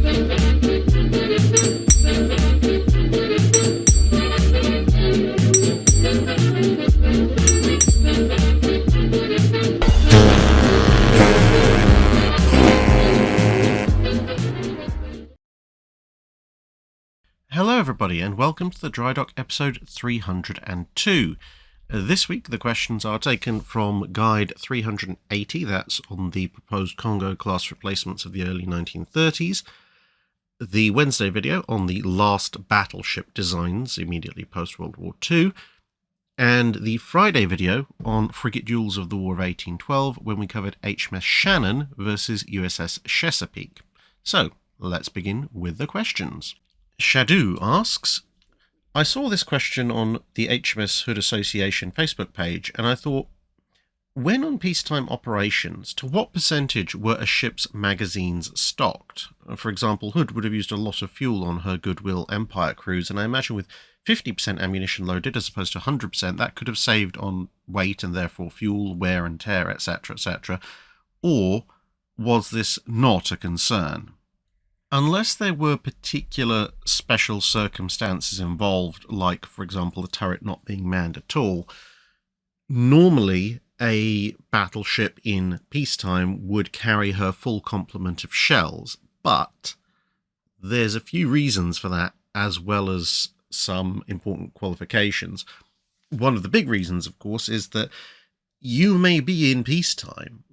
Hello everybody and welcome to the Drydock episode 302. This week the questions are taken from Guide 380, that's on the proposed Congo class replacements of the early 1930s, the Wednesday video on the last battleship designs immediately post World War II, and the Friday video on frigate duels of the War of 1812 when we covered HMS Shannon versus USS Chesapeake. So let's begin with the questions. Shadu asks, I saw this question on the HMS Hood Association Facebook page and I thought, when on peacetime operations, to what percentage were a ship's magazines stocked? For example, Hood would have used a lot of fuel on her Goodwill Empire cruise, and I imagine with 50% ammunition loaded as opposed to 100%, that could have saved on weight and therefore fuel, wear and tear, etc., etc. Or was this not a concern? Unless there were particular special circumstances involved, like, for example, the turret not being manned at all, normally a battleship in peacetime would carry her full complement of shells, but there's a few reasons for that, as well as some important qualifications. One of the big reasons, of course, is that you may be in peacetime,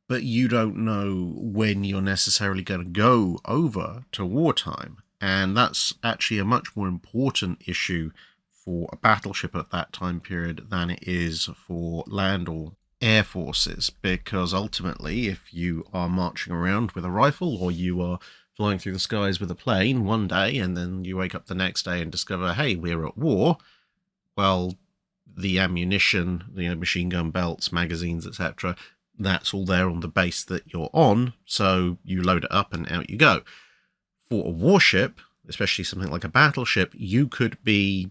but you don't know when you're necessarily going to go over to wartime. And that's actually a much more important issue for a battleship at that time period than it is for land or air forces, because ultimately, if you are marching around with a rifle or you are flying through the skies with a plane one day and then you wake up the next day and discover, hey, we're at war, well, the ammunition, machine gun belts, magazines, etc., that's all there on the base that you're on, so you load it up and out you go. For a warship, especially something like a battleship, you could be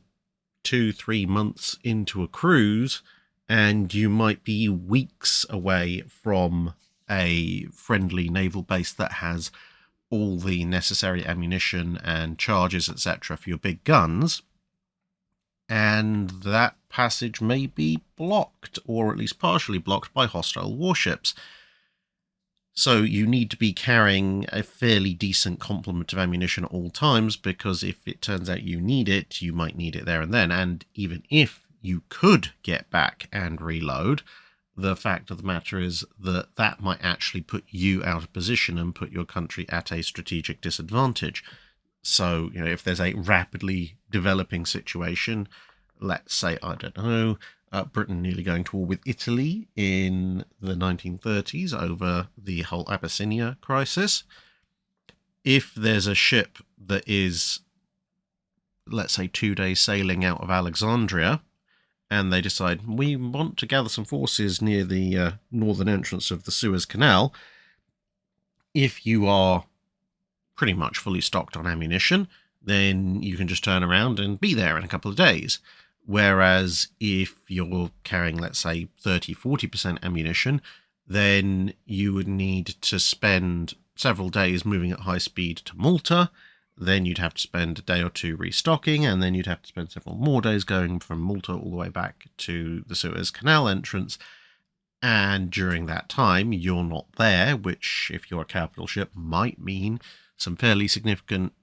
2-3 months into a cruise and you might be weeks away from a friendly naval base that has all the necessary ammunition and charges, etc., for your big guns. And that passage may be blocked, or at least partially blocked, by hostile warships. So you need to be carrying a fairly decent complement of ammunition at all times, because if it turns out you need it, you might need it there and then. And even if you could get back and reload, the fact of the matter is that that might actually put you out of position and put your country at a strategic disadvantage. So, if there's a rapidly developing situation, let's say, I don't know, Britain nearly going to war with Italy in the 1930s over the whole Abyssinia crisis. If there's a ship that is, let's say, 2 days sailing out of Alexandria, and they decide, we want to gather some forces near the northern entrance of the Suez Canal, if you are pretty much fully stocked on ammunition, then you can just turn around and be there in a couple of days. Whereas if you're carrying, let's say, 30-40% ammunition, then you would need to spend several days moving at high speed to Malta, then you'd have to spend a day or two restocking, and then you'd have to spend several more days going from Malta all the way back to the Suez Canal entrance. And during that time, you're not there, which, if you're a capital ship, might mean some fairly significant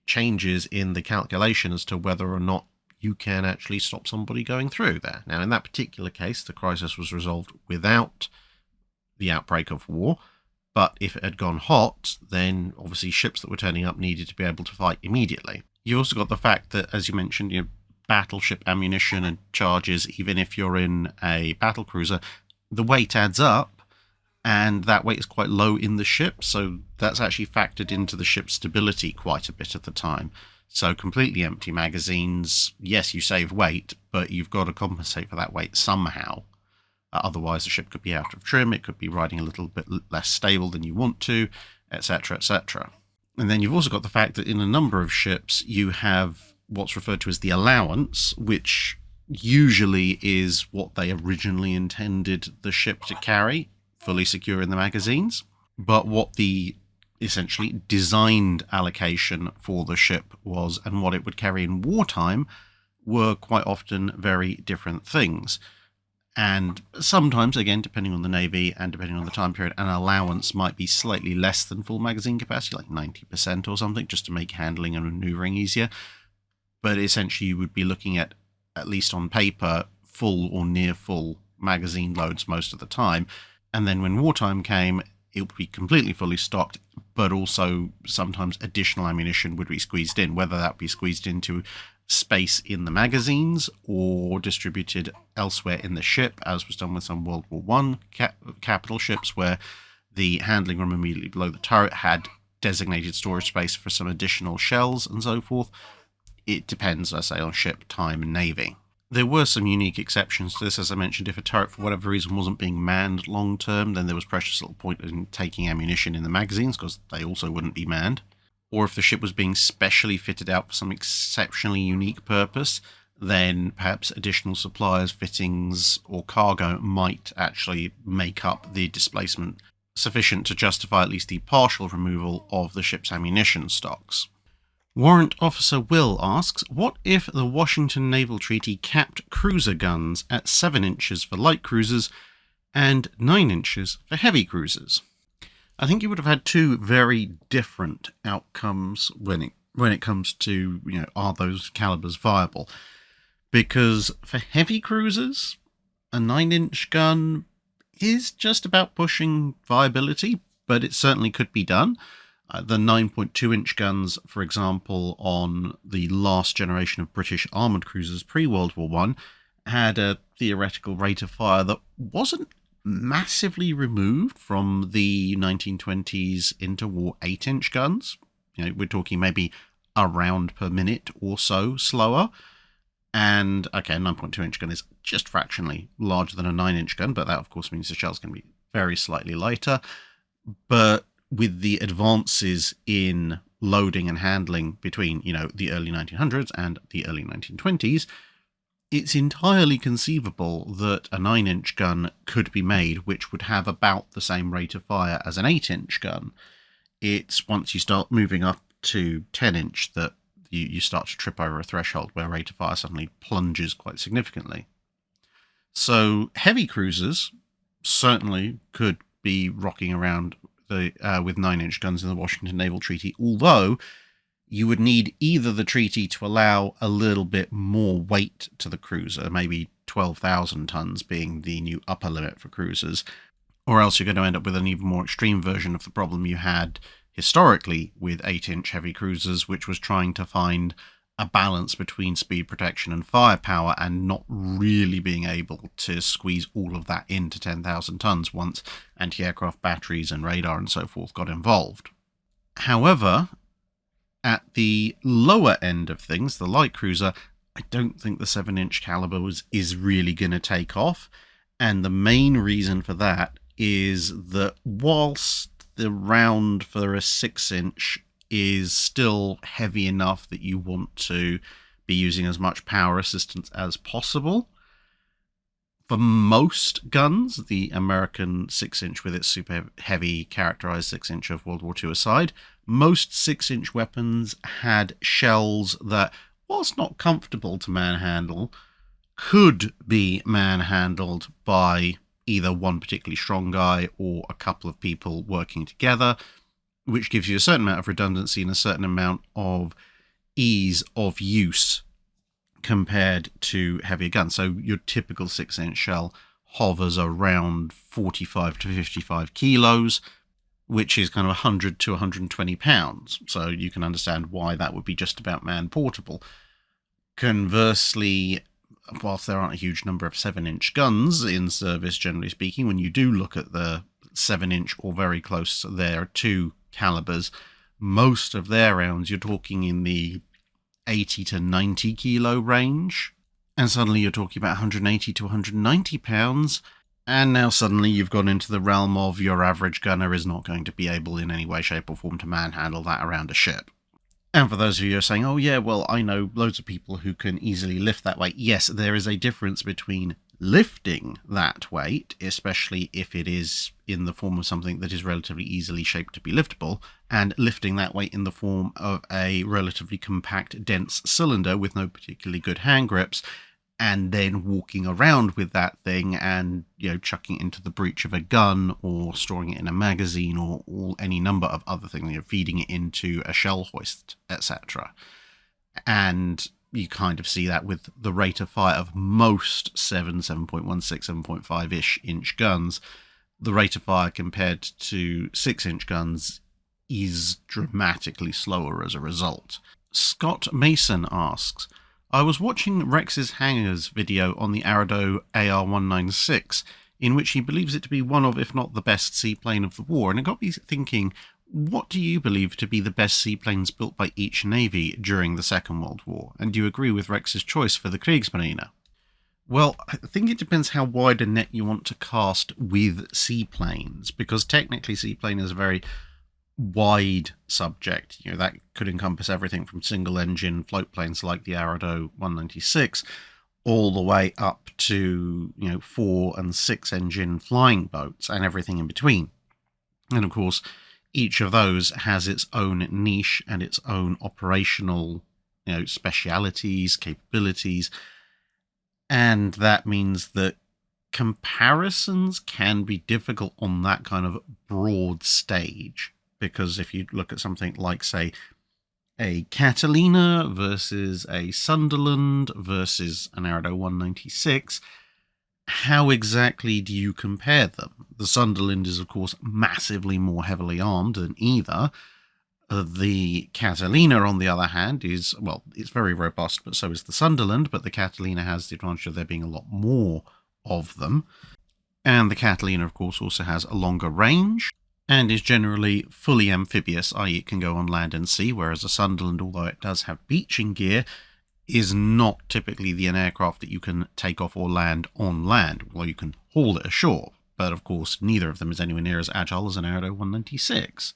changes in the calculation as to whether or not you can actually stop somebody going through there. Now, in that particular case, the crisis was resolved without the outbreak of war, but if it had gone hot, then obviously ships that were turning up needed to be able to fight immediately. You also got the fact that, as you mentioned, battleship ammunition and charges, even if you're in a battle cruiser, the weight adds up, and that weight is quite low in the ship, so that's actually factored into the ship's stability quite a bit at the time. So completely empty magazines, yes, you save weight, but you've got to compensate for that weight somehow. Otherwise, the ship could be out of trim, it could be riding a little bit less stable than you want to, etc., etc. And then you've also got the fact that in a number of ships, you have what's referred to as the allowance, which usually is what they originally intended the ship to carry, fully secure in the magazines. But what the essentially designed allocation for the ship was and what it would carry in wartime were quite often very different things. And sometimes, again, depending on the Navy and depending on the time period, an allowance might be slightly less than full magazine capacity, like 90% or something, just to make handling and maneuvering easier. But essentially you would be looking at least on paper, full or near full magazine loads most of the time. And then when wartime came, it would be completely fully stocked, but also sometimes additional ammunition would be squeezed in, whether that be squeezed into space in the magazines or distributed elsewhere in the ship, as was done with some World War I capital ships, where the handling room immediately below the turret had designated storage space for some additional shells and so forth. It depends, I say, on ship, time, and navy. There were some unique exceptions to this. As I mentioned, if a turret for whatever reason wasn't being manned long term, then there was precious little point in taking ammunition in the magazines, because they also wouldn't be manned. Or if the ship was being specially fitted out for some exceptionally unique purpose, then perhaps additional supplies, fittings, or cargo might actually make up the displacement sufficient to justify at least the partial removal of the ship's ammunition stocks. Warrant Officer Will asks, what if the Washington Naval Treaty capped cruiser guns at 7 inches for light cruisers and 9 inches for heavy cruisers? I think you would have had two very different outcomes when it comes to, are those calibers viable? Because for heavy cruisers, a 9-inch gun is just about pushing viability, but it certainly could be done. The 9.2-inch guns, for example, on the last generation of British armoured cruisers pre-World War I, had a theoretical rate of fire that wasn't massively removed from the 1920s interwar 8-inch guns. We're talking maybe a round per minute or so slower. And, okay, a 9.2-inch gun is just fractionally larger than a 9-inch gun, but that, of course, means the shell's going to be very slightly lighter. But with the advances in loading and handling between, the early 1900s and the early 1920s, it's entirely conceivable that a 9-inch gun could be made which would have about the same rate of fire as an 8-inch gun. It's once you start moving up to 10-inch that you start to trip over a threshold where rate of fire suddenly plunges quite significantly. So heavy cruisers certainly could be rocking around with 9-inch guns in the Washington Naval Treaty, although you would need either the treaty to allow a little bit more weight to the cruiser, maybe 12,000 tons being the new upper limit for cruisers, or else you're going to end up with an even more extreme version of the problem you had historically with 8-inch heavy cruisers, which was trying to find a balance between speed protection and firepower and not really being able to squeeze all of that into 10,000 tons once anti-aircraft batteries and radar and so forth got involved. However, at the lower end of things, the light cruiser, I don't think the 7-inch caliber is really going to take off. And the main reason for that is that whilst the round for a 6-inch is still heavy enough that you want to be using as much power assistance as possible, for most guns, the American 6-inch with its super heavy characterized 6-inch of World War II aside, most 6-inch weapons had shells that, whilst not comfortable to manhandle, could be manhandled by either one particularly strong guy or a couple of people working together, which gives you a certain amount of redundancy and a certain amount of ease of use compared to heavier guns. So your typical 6-inch shell hovers around 45 to 55 kilos, which is kind of 100 to 120 pounds. So you can understand why that would be just about man-portable. Conversely, whilst there aren't a huge number of 7-inch guns in service, generally speaking, when you do look at the 7-inch or very close there to calibers, most of their rounds, you're talking in the 80 to 90 kilo range, and suddenly you're talking about 180 to 190 pounds, and now suddenly you've gone into the realm of your average gunner is not going to be able in any way, shape or form to manhandle that around a ship. And for those of you who are saying, oh yeah, well, I know loads of people who can easily lift that weight. Yes, there is a difference between lifting that weight, especially if it is in the form of something that is relatively easily shaped to be liftable, and lifting that weight in the form of a relatively compact, dense cylinder with no particularly good hand grips, and then walking around with that thing and, chucking it into the breech of a gun or storing it in a magazine or any number of other things, feeding it into a shell hoist, etc. And you kind of see that with the rate of fire of most 7.16, 7.5-ish inch guns. The rate of fire compared to 6-inch guns is dramatically slower as a result. Scott Mason asks, I was watching Rex's Hangars video on the Arado AR-196, in which he believes it to be one of, if not the best seaplane of the war, and it got me thinking, what do you believe to be the best seaplanes built by each navy during the Second World War? And do you agree with Rex's choice for the Kriegsmarine? Well, I think it depends how wide a net you want to cast with seaplanes, because technically seaplane is a very wide subject. That could encompass everything from single-engine float planes like the Arado 196 all the way up to 4- and 6-engine flying boats and everything in between. And of course, each of those has its own niche and its own operational, specialities, capabilities. And that means that comparisons can be difficult on that kind of broad stage. Because if you look at something like, say, a Catalina versus a Sunderland versus an Arado 196, how exactly do you compare them? The Sunderland is, of course, massively more heavily armed than either. The Catalina, on the other hand, is, well, it's very robust, but so is the Sunderland, but the Catalina has the advantage of there being a lot more of them. And the Catalina, of course, also has a longer range and is generally fully amphibious, i.e. it can go on land and sea, whereas a Sunderland, although it does have beaching gear, is not typically an aircraft that you can take off or land on land. Well, you can haul it ashore, but of course neither of them is anywhere near as agile as an Arado 196.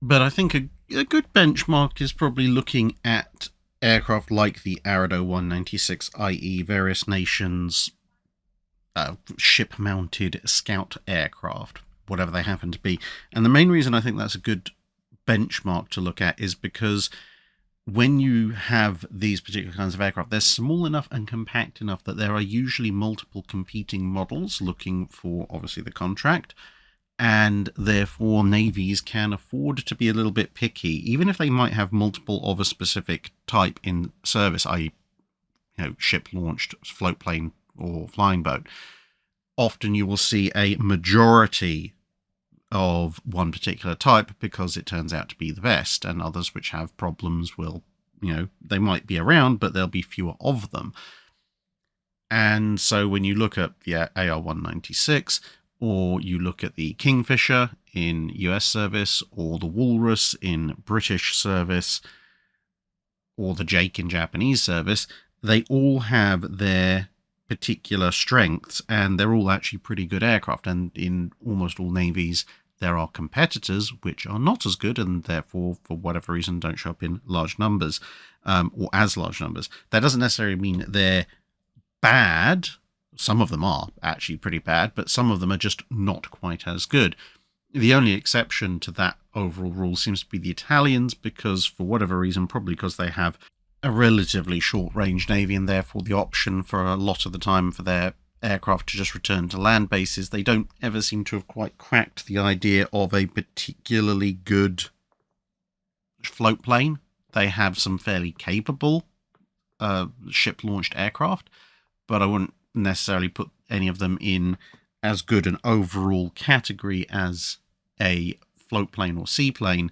But I think a good benchmark is probably looking at aircraft like the Arado 196, i.e. various nations' ship-mounted scout aircraft, whatever they happen to be. And the main reason I think that's a good benchmark to look at is because when you have these particular kinds of aircraft, they're small enough and compact enough that there are usually multiple competing models looking for, obviously, the contract, and therefore navies can afford to be a little bit picky, even if they might have multiple of a specific type in service, i.e., ship-launched float plane or flying boat. Often you will see a majority of one particular type because it turns out to be the best, and others which have problems will, they might be around, but there'll be fewer of them. And so when you look at the AR-196, or you look at the Kingfisher in US service, or the Walrus in British service, or the Jake in Japanese service, they all have their particular strengths, and they're all actually pretty good aircraft. And in almost all navies, there are competitors which are not as good, and therefore, for whatever reason, don't show up in large numbers, or as large numbers. That doesn't necessarily mean they're bad. Some of them are actually pretty bad, but some of them are just not quite as good. The only exception to that overall rule seems to be the Italians, because for whatever reason, probably because they have a relatively short-range navy, and therefore the option for a lot of the time for their aircraft to just return to land bases, they don't ever seem to have quite cracked the idea of a particularly good float plane. They have some fairly capable ship-launched aircraft, but I wouldn't necessarily put any of them in as good an overall category as a float plane or seaplane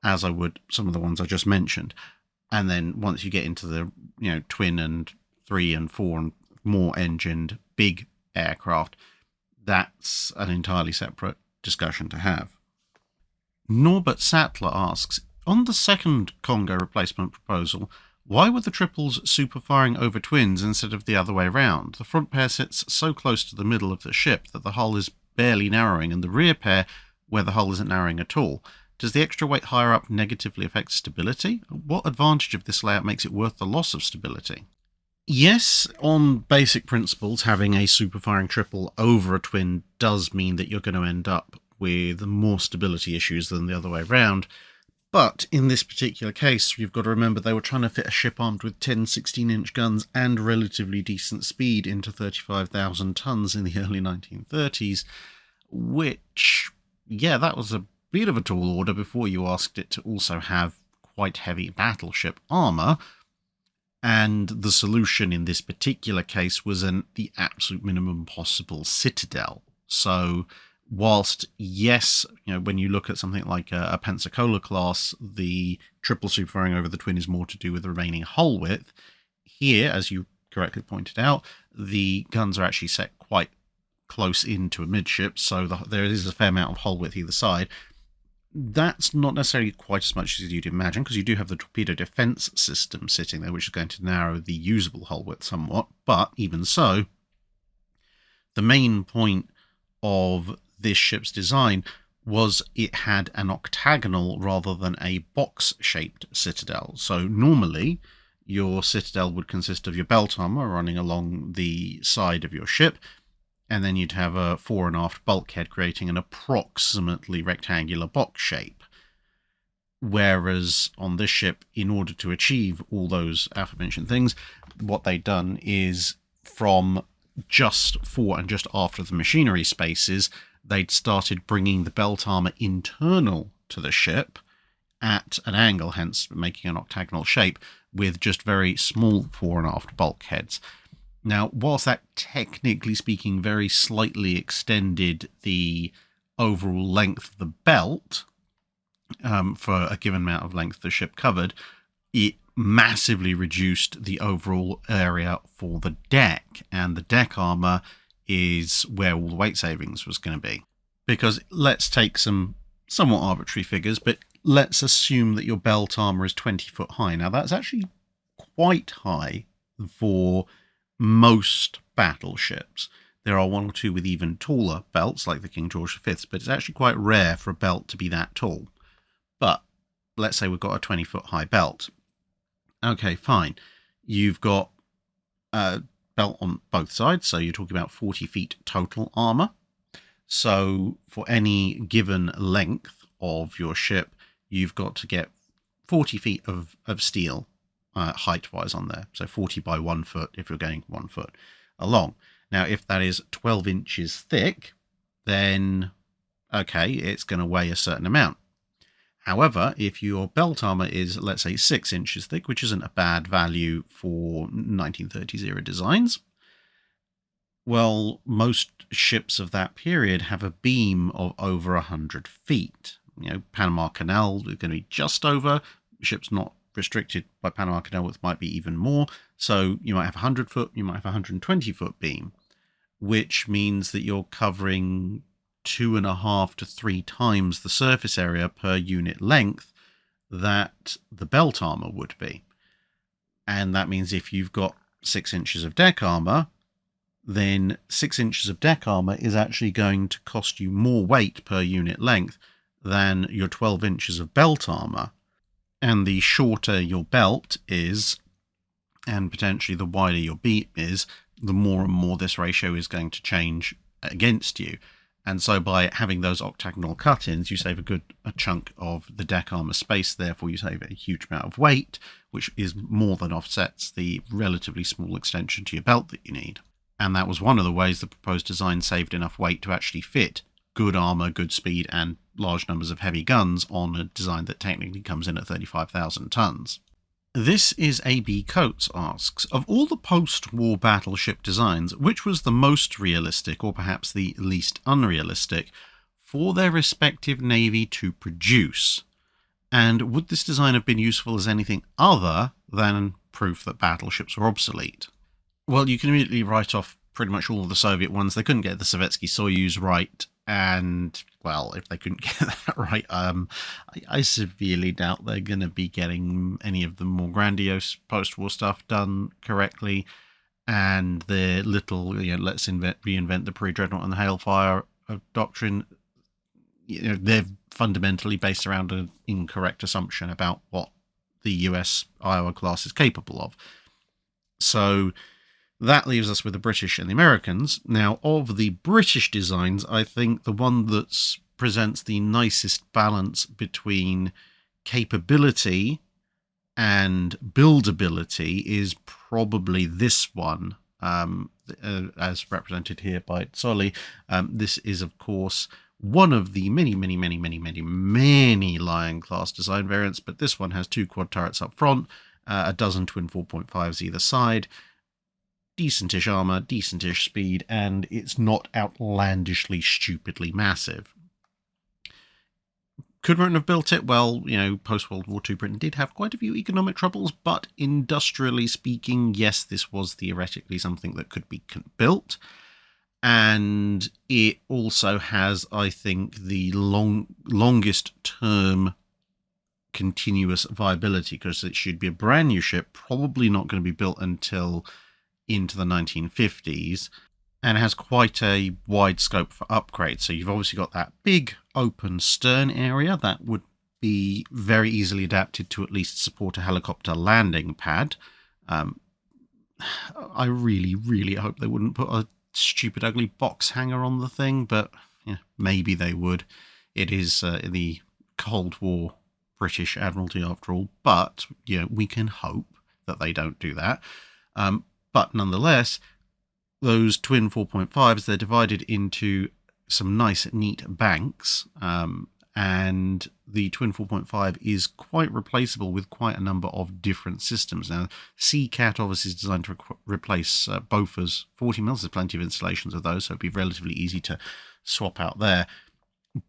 as I would some of the ones I just mentioned. And then once you get into the twin and 3 and 4 and more engined big aircraft, that's an entirely separate discussion to have. Norbert Sattler asks, on the second Congo replacement proposal, why were the triples superfiring over twins instead of the other way around? The front pair sits so close to the middle of the ship that the hull is barely narrowing, and the rear pair, where the hull isn't narrowing at all. Does the extra weight higher up negatively affect stability? What advantage of this layout makes it worth the loss of stability? Yes, on basic principles, having a superfiring triple over a twin does mean that you're going to end up with more stability issues than the other way around. But in this particular case, you've got to remember they were trying to fit a ship armed with 10 16-inch guns and relatively decent speed into 35,000 tons in the early 1930s, which, yeah, that was a bit of a tall order before you asked it to also have quite heavy battleship armour. And the solution in this particular case was the absolute minimum possible citadel. So whilst, yes, when you look at something like a Pensacola class, the triple superfiring over the twin is more to do with the remaining hull width. Here, as you correctly pointed out, the guns are actually set quite close into a midship, so there is a fair amount of hull width either side. That's not necessarily quite as much as you'd imagine, because you do have the torpedo defense system sitting there, which is going to narrow the usable hull width somewhat. But even so, the main point of this ship's design was it had an octagonal rather than a box-shaped citadel. So normally, your citadel would consist of your belt armor running along the side of your ship, and then you'd have a fore and aft bulkhead creating an approximately rectangular box shape. Whereas on this ship, in order to achieve all those aforementioned things, what they'd done is from just fore and just after the machinery spaces, they'd started bringing the belt armor internal to the ship at an angle, hence making an octagonal shape, with just very small fore and aft bulkheads. Now, whilst that, technically speaking, very slightly extended the overall length of the belt for a given amount of length the ship covered, it massively reduced the overall area for the deck, and the deck armour is where all the weight savings was going to be. Because let's take some somewhat arbitrary figures, but let's assume that your belt armour is 20 foot high. Now, that's actually quite high for most battleships. There are one or two with even taller belts, like the King George V, but it's actually quite rare for a belt to be that tall. But let's say we've got a 20-foot high belt. Okay, fine. You've got a belt on both sides, so you're talking about 40 feet total armour. So for any given length of your ship, you've got to get 40 feet of steel height-wise on there. So 40 by 1 foot if you're going 1 foot along. Now, if that is 12 inches thick, then, okay, it's going to weigh a certain amount. However, if your belt armour is, let's say, 6 inches thick, which isn't a bad value for 1930s era designs, well, most ships of that period have a beam of over 100 feet. Panama Canal is going to be just over. Ships not restricted by Panama Canal width might be even more. So you might have a 100 foot, you might have a 120 foot beam, which means that you're covering 2.5 to 3 times the surface area per unit length that the belt armor would be. And that means if you've got 6 inches of deck armor, then 6 inches of deck armor is actually going to cost you more weight per unit length than your 12 inches of belt armor. And the shorter your belt is, and potentially the wider your beam is, the more and more this ratio is going to change against you. And so by having those octagonal cut-ins, you save a chunk of the deck armor space, therefore you save a huge amount of weight, which is more than offsets the relatively small extension to your belt that you need. And that was one of the ways the proposed design saved enough weight to actually fit good armor, good speed, and large numbers of heavy guns on a design that technically comes in at 35,000 tons. This is A.B. Coates asks, of all the post-war battleship designs, which was the most realistic, or perhaps the least unrealistic, for their respective navy to produce? And would this design have been useful as anything other than proof that battleships were obsolete? Well, you can immediately write off pretty much all of the Soviet ones. They couldn't get the Sovietsky Soyuz right, and, well, if they couldn't get that right, I severely doubt they're going to be getting any of the more grandiose post-war stuff done correctly. And the little, let's reinvent the pre-dreadnought and the Hailfire doctrine, they're fundamentally based around an incorrect assumption about what the US Iowa class is capable of. So that leaves us with the British and the Americans. Now, of the British designs, I think the one that presents the nicest balance between capability and buildability is probably this one, as represented here by Solly. This is, of course, one of the many Lion class design variants, but this one has 2 quad turrets up front, a dozen twin 4.5s either side, decentish armor, decentish speed, and it's not outlandishly stupidly massive. Could Britain have built it? Well, post-World War II Britain did have quite a few economic troubles, but industrially speaking, yes, this was theoretically something that could be built. And it also has, I think, the longest term continuous viability, because it should be a brand new ship, probably not going to be built until into the 1950s, and has quite a wide scope for upgrades. So you've obviously got that big open stern area that would be very easily adapted to at least support a helicopter landing pad. I really hope they wouldn't put a stupid ugly box hanger on the thing, but maybe they would. It is the Cold War British Admiralty after all, but we can hope that they don't do that. But nonetheless, those twin 4.5s, they're divided into some nice, neat banks, and the twin 4.5 is quite replaceable with quite a number of different systems. Now, Seacat obviously is designed to replace Bofors 40 mils. There's plenty of installations of those, so it'd be relatively easy to swap out there.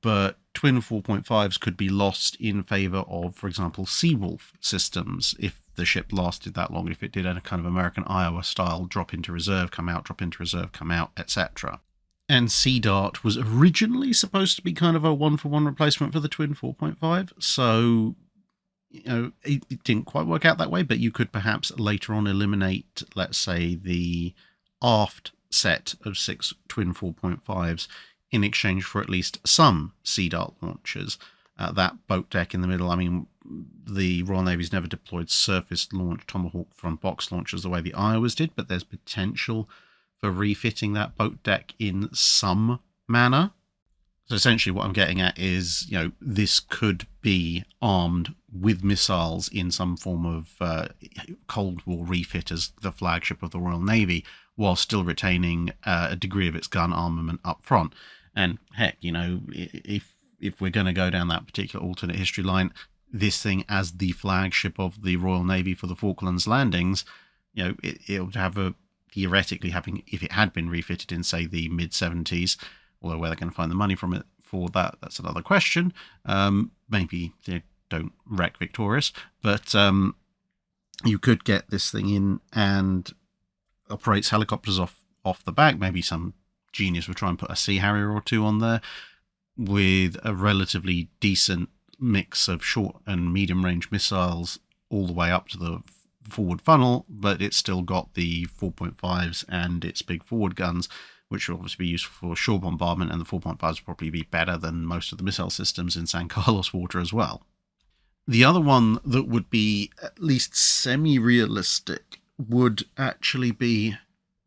But twin 4.5s could be lost in favour of, for example, Seawolf systems if the ship lasted that long, if it did a kind of American Iowa style drop into reserve, come out, drop into reserve, come out, etc. And Sea Dart was originally supposed to be kind of a 1-for-1 replacement for the twin 4.5, so it didn't quite work out that way, but you could perhaps later on eliminate, let's say, the aft set of 6 twin 4.5s in exchange for at least some Sea Dart launchers. That boat deck in the middle, I mean, the Royal Navy's never deployed surface-launched Tomahawk front box launchers the way the Iowas did, but there's potential for refitting that boat deck in some manner. So essentially what I'm getting at is, this could be armed with missiles in some form of Cold War refit as the flagship of the Royal Navy, while still retaining a degree of its gun armament up front. And heck, if we're going to go down that particular alternate history line, this thing as the flagship of the Royal Navy for the Falklands landings, it would have theoretically having, if it had been refitted in, say, the mid-70s, although where they're going to find the money from it for that, that's another question. Maybe they don't wreck Victorious, but you could get this thing in and operates helicopters off the back. Maybe some genius would try and put a Sea Harrier or 2 on there with a relatively decent mix of short and medium range missiles all the way up to the forward funnel, but it's still got the 4.5s and its big forward guns, which will obviously be useful for shore bombardment, and the 4.5s will probably be better than most of the missile systems in San Carlos water as well. The other one that would be at least semi-realistic would actually be,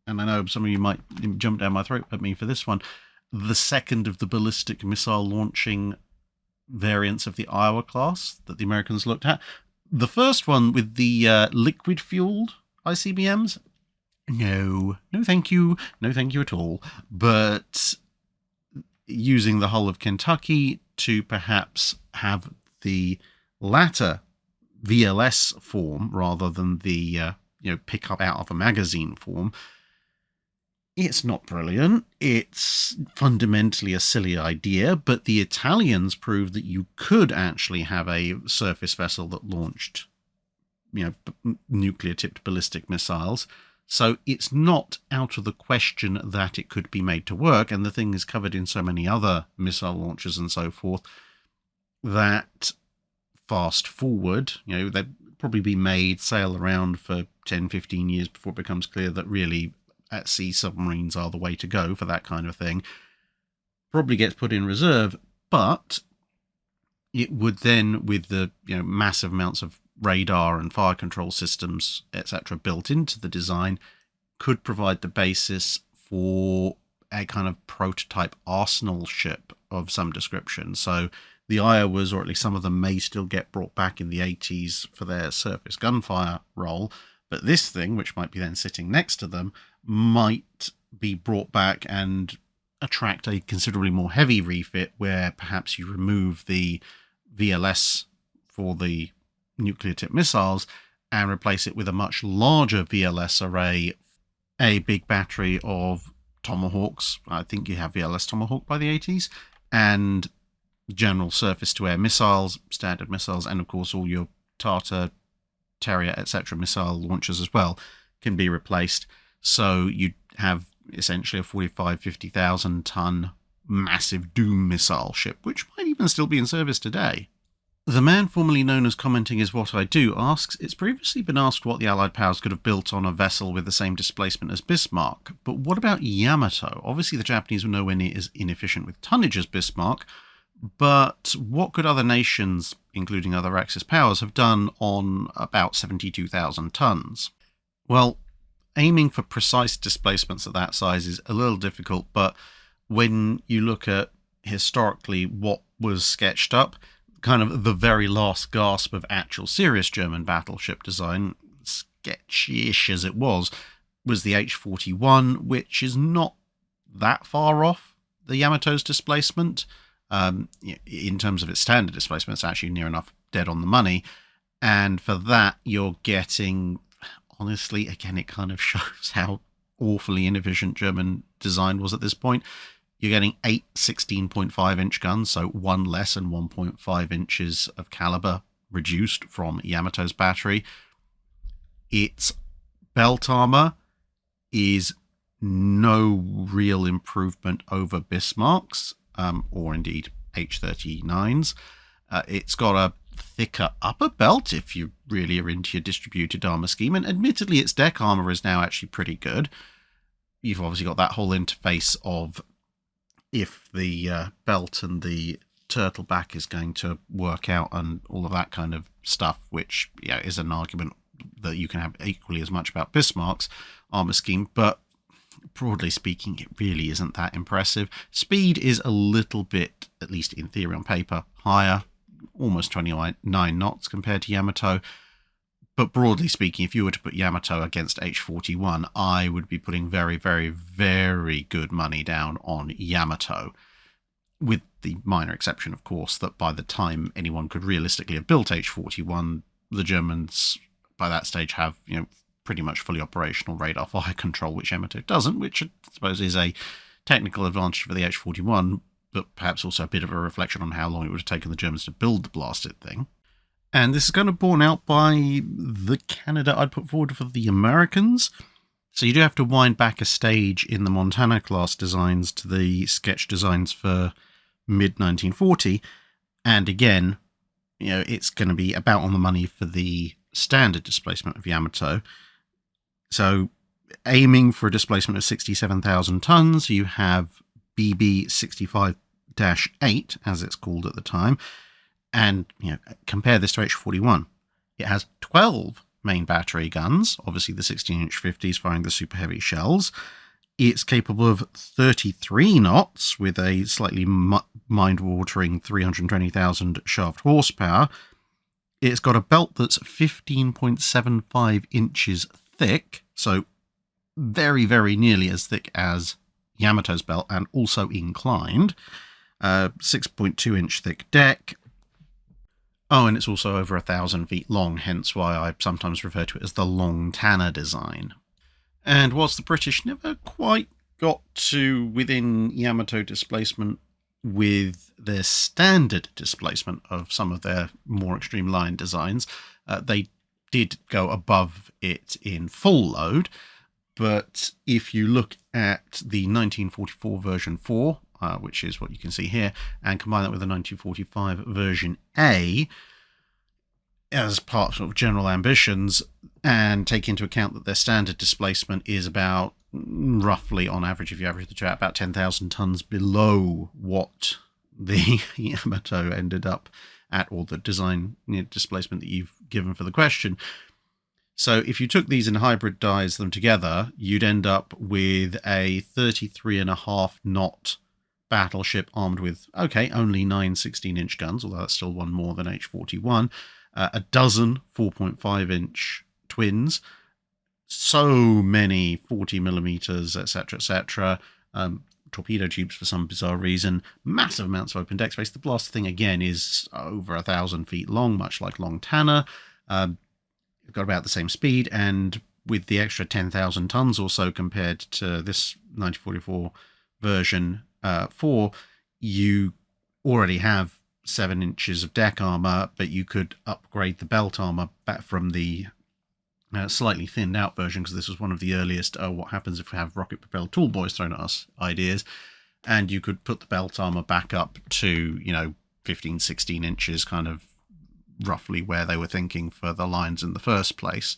and I know some of you might jump down my throat at me for this one, the second of the ballistic missile launching variants of the Iowa class that the Americans looked at. The first one with the liquid-fueled ICBMs, no thank you at all. But using the hull of Kentucky to perhaps have the latter VLS form rather than the pick up out of a magazine form, it's not brilliant. It's fundamentally a silly idea, but the Italians proved that you could actually have a surface vessel that launched, nuclear-tipped ballistic missiles. So it's not out of the question that it could be made to work, and the thing is covered in so many other missile launchers and so forth that fast forward, they'd probably be made, sail around for 10, 15 years before it becomes clear that really at sea submarines are the way to go for that kind of thing. Probably gets put in reserve, but it would then, with the massive amounts of radar and fire control systems, etc., built into the design, could provide the basis for a kind of prototype arsenal ship of some description. So the Iowas, or at least some of them, may still get brought back in the 80s for their surface gunfire role, but this thing, which might be then sitting next to them, might be brought back and attract a considerably more heavy refit, where perhaps you remove the VLS for the nuclear tipped missiles and replace it with a much larger VLS array, a big battery of Tomahawks. I think you have VLS Tomahawk by the 80s, and general surface-to-air missiles, standard missiles, and of course all your Tartar, Terrier, etc. missile launchers as well can be replaced. So you have essentially a 50,000 ton massive Doom missile ship, which might even still be in service today. The man formerly known as Commenting Is What I Do asks, it's previously been asked what the Allied powers could have built on a vessel with the same displacement as Bismarck, but what about Yamato? Obviously the Japanese were nowhere near as inefficient with tonnage as Bismarck, but what could other nations, including other Axis powers, have done on about 72,000 tons? Well, aiming for precise displacements at that size is a little difficult, but when you look at historically what was sketched up, kind of the very last gasp of actual serious German battleship design, sketchy-ish as it was the H-41, which is not that far off the Yamato's displacement. In terms of its standard displacement, it's actually near enough dead on the money. And for that, you're getting, honestly, again, it kind of shows how awfully inefficient German design was at this point. You're getting 8 16.5-inch guns, so one less and 1.5 inches of caliber reduced from Yamato's battery. Its belt armor is no real improvement over Bismarck's, or indeed H-39's. It's got a thicker upper belt if you really are into your distributed armor scheme, and admittedly its deck armor is now actually pretty good. You've obviously got that whole interface of if the belt and the turtle back is going to work out and all of that kind of stuff, which is an argument that you can have equally as much about Bismarck's armor scheme, but broadly speaking, it really isn't that impressive. Speed is a little bit, at least in theory on paper, higher, almost 29 knots compared to Yamato. But broadly speaking, if you were to put Yamato against H-41, I would be putting very, very, very good money down on Yamato, with the minor exception, of course, that by the time anyone could realistically have built H-41, the Germans, by that stage, have pretty much fully operational radar fire control, which Yamato doesn't, which I suppose is a technical advantage for the H-41, but perhaps also a bit of a reflection on how long it would have taken the Germans to build the blasted thing. And this is kind of borne out by the candidate I'd put forward for the Americans. So you do have to wind back a stage in the Montana class designs to the sketch designs for mid-1940. And again, it's going to be about on the money for the standard displacement of Yamato. So aiming for a displacement of 67,000 tons, you have BB 65-8, as it's called at the time. And compare this to H-41. It has 12 main battery guns, obviously the 16-inch 50s firing the super heavy shells. It's capable of 33 knots with a slightly mind-watering 320,000 shaft horsepower. It's got a belt that's 15.75 inches thick, so very, very nearly as thick as Yamato's belt, and also inclined. 6.2-inch thick deck. Oh, and it's also over 1,000 feet long, hence why I sometimes refer to it as the Long Tanner design. And whilst the British never quite got to within Yamato displacement with their standard displacement of some of their more extreme line designs, they did go above it in full load. But if you look at the 1944 version 4, which is what you can see here, and combine that with the 1945 version A as part of general ambitions, and take into account that their standard displacement is about roughly, on average, if you average the two out, about 10,000 tons below what the Yamato ended up or the design displacement that you've given for the question. So if you took these and hybridized them together, you'd end up with a 33.5 knot battleship armed with, only 9 16-inch guns, although that's still one more than H-41, a dozen 4.5-inch twins, so many 40 millimeters, etc., etc., torpedo tubes for some bizarre reason, massive amounts of open deck space. The blast thing, again, is over 1,000 feet long, much like Long Tanner. You've got about the same speed, and with the extra 10,000 tons or so compared to this 1944 version 4, you already have 7 inches of deck armor, but you could upgrade the belt armor back from the slightly thinned out version, because this was one of the earliest what happens if we have rocket propelled tool boys thrown at us ideas, and you could put the belt armor back up to 15 16 inches, kind of roughly where they were thinking for the lines in the first place.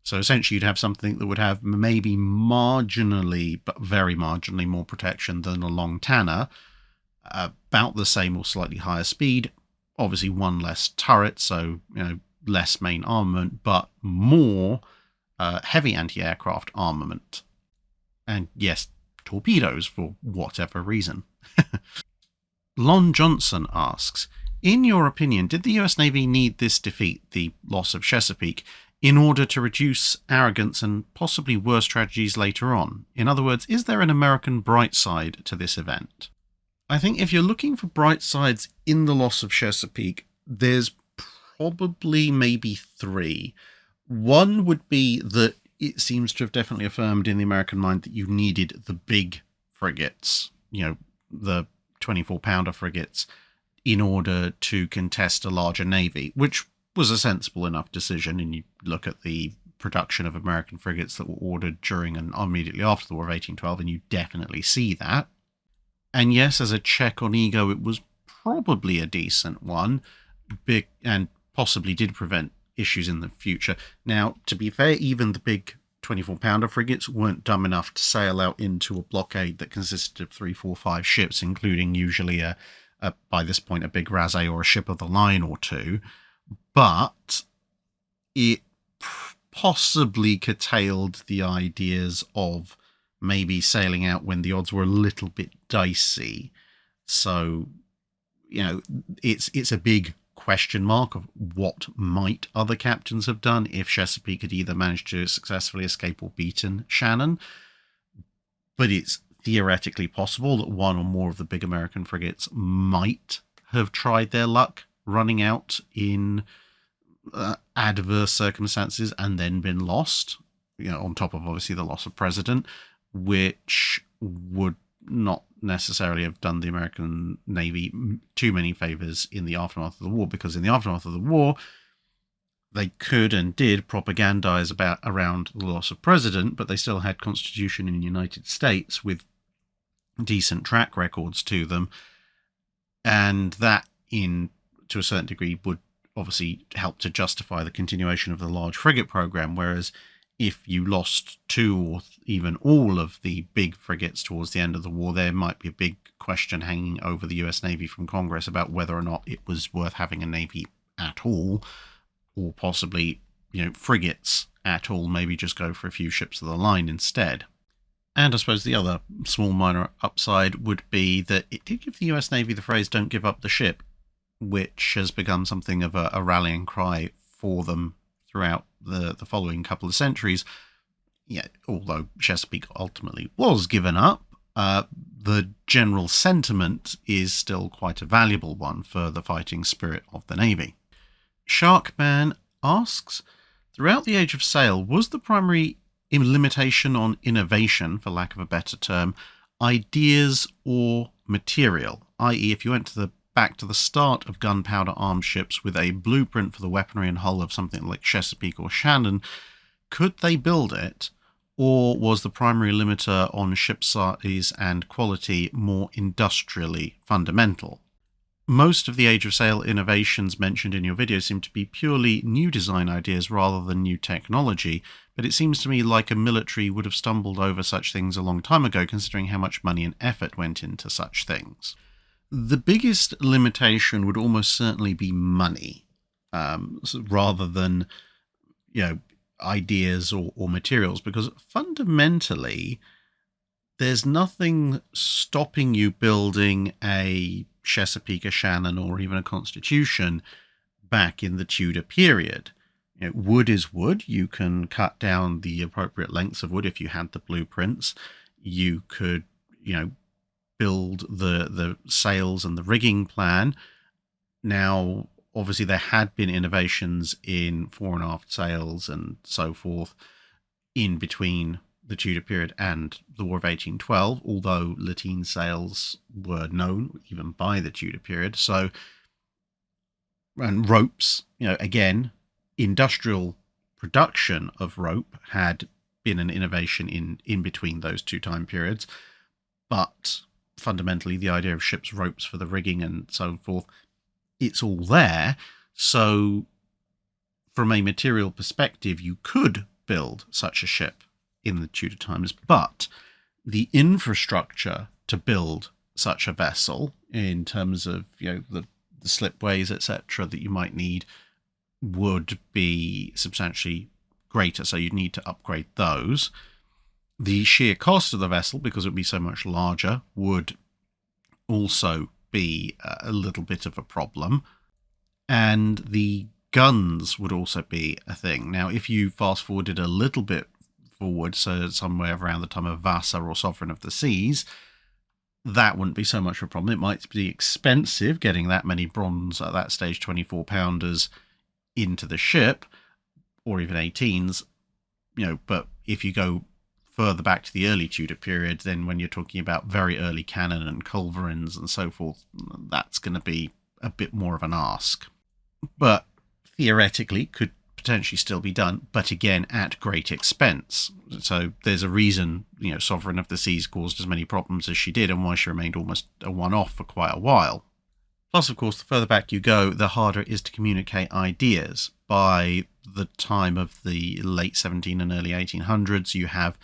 So essentially you'd have something that would have maybe marginally, but very marginally, more protection than a Long Tanner, about the same or slightly higher speed, obviously one less turret, so less main armament, but more heavy anti-aircraft armament. And yes, torpedoes for whatever reason. Lon Johnson asks, in your opinion, did the US Navy need this defeat, the loss of Chesapeake, in order to reduce arrogance and possibly worse tragedies later on? In other words, is there an American bright side to this event? I think if you're looking for bright sides in the loss of Chesapeake, there's probably maybe 3. One would be that it seems to have definitely affirmed in the American mind that you needed the big frigates, the 24-pounder frigates, in order to contest a larger navy, which was a sensible enough decision. And you look at the production of American frigates that were ordered during and immediately after the War of 1812, and you definitely see that. And yes, as a check on ego, it was probably a decent one, big, and possibly did prevent issues in the future. Now, to be fair, even the big 24-pounder frigates weren't dumb enough to sail out into a blockade that consisted of 3, 4, 5 ships, including usually by this point, a big Razé or a ship of the line or 2. But it possibly curtailed the ideas of maybe sailing out when the odds were a little bit dicey. So, it's a big question mark of what might other captains have done if Chesapeake had either managed to successfully escape or beaten Shannon. But it's theoretically possible that one or more of the big American frigates might have tried their luck running out in adverse circumstances and then been lost, on top of obviously the loss of President, which would not necessarily have done the American Navy too many favors in the aftermath of the war, because in the aftermath of the war, they could and did propagandize around the loss of President, but they still had Constitution in the United States with decent track records to them, and that, to a certain degree, would obviously help to justify the continuation of the large frigate program. Whereas if you lost 2 or even all of the big frigates towards the end of the war, there might be a big question hanging over the US Navy from Congress about whether or not it was worth having a navy at all, or possibly frigates at all. Maybe just go for a few ships of the line instead. And I suppose the other small minor upside would be that it did give the US Navy the phrase "don't give up the ship," which has become something of a rallying cry for them throughout the following couple of centuries. Yeah, although Chesapeake ultimately was given up, the general sentiment is still quite a valuable one for the fighting spirit of the Navy. Sharkman asks, throughout the Age of Sail, was the primary limitation on innovation, for lack of a better term, ideas or material? I.e., if you went back to the start of gunpowder armed ships with a blueprint for the weaponry and hull of something like Chesapeake or Shannon, could they build it? Or was the primary limiter on ship size and quality more industrially fundamental? Most of the Age of Sail innovations mentioned in your video seem to be purely new design ideas rather than new technology, but it seems to me like a military would have stumbled over such things a long time ago, considering how much money and effort went into such things. The biggest limitation would almost certainly be money, rather than, you know, ideas or materials, because fundamentally there's nothing stopping you building a Chesapeake, a Shannon, or even a Constitution back in the Tudor period. You know, wood is wood. You can cut down the appropriate lengths of wood if you had the blueprints. You could, build the sails and the rigging plan. Now, obviously, there had been innovations in fore and aft sails and so forth in between the Tudor period and the War of 1812, although lateen sails were known even by the Tudor period. So, and ropes, again, industrial production of rope had been an innovation in between those two time periods. But fundamentally, the idea of ships' ropes for the rigging and so forth, it's all there. So from a material perspective, you could build such a ship in the Tudor times, but the infrastructure to build such a vessel in terms of the slipways, etc., that you might need would be substantially greater. So you'd need to upgrade those. The sheer cost of the vessel, because it would be so much larger, would also be a little bit of a problem. And the guns would also be a thing. Now, if you fast forwarded a little bit forward, so somewhere around the time of Vassar or Sovereign of the Seas, that wouldn't be so much of a problem. It might be expensive getting that many bronze, at that stage 24-pounders, into the ship, or even 18s, but if you go further back to the early Tudor period, then when you're talking about very early cannon and culverins and so forth, that's going to be a bit more of an ask. But theoretically could potentially still be done, but again at great expense. So there's a reason, Sovereign of the Seas caused as many problems as she did, and why she remained almost a one-off for quite a while. Plus, of course, the further back you go, the harder it is to communicate ideas. By the time of the late 17 and early 1800s, you have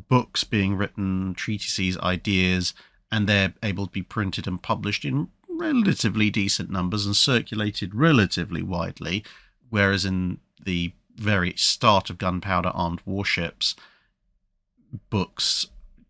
books being written, treatises, ideas, and they're able to be printed and published in relatively decent numbers and circulated relatively widely, whereas in the very start of gunpowder armed warships, books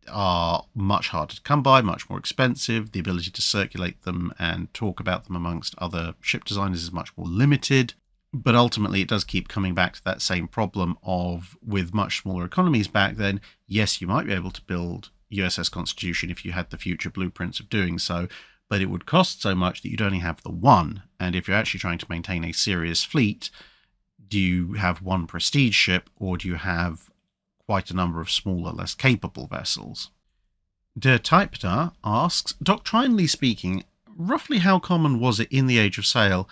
are much harder to come by, much more expensive. The ability to circulate them and talk about them amongst other ship designers is much more limited. But ultimately, it does keep coming back to that same problem of, with much smaller economies back then, yes, you might be able to build USS Constitution if you had the future blueprints of doing so, but it would cost so much that you'd only have the one. And if you're actually trying to maintain a serious fleet, do you have one prestige ship, or do you have quite a number of smaller, less capable vessels? Der Typter asks, doctrinally speaking, roughly how common was it in the Age of Sail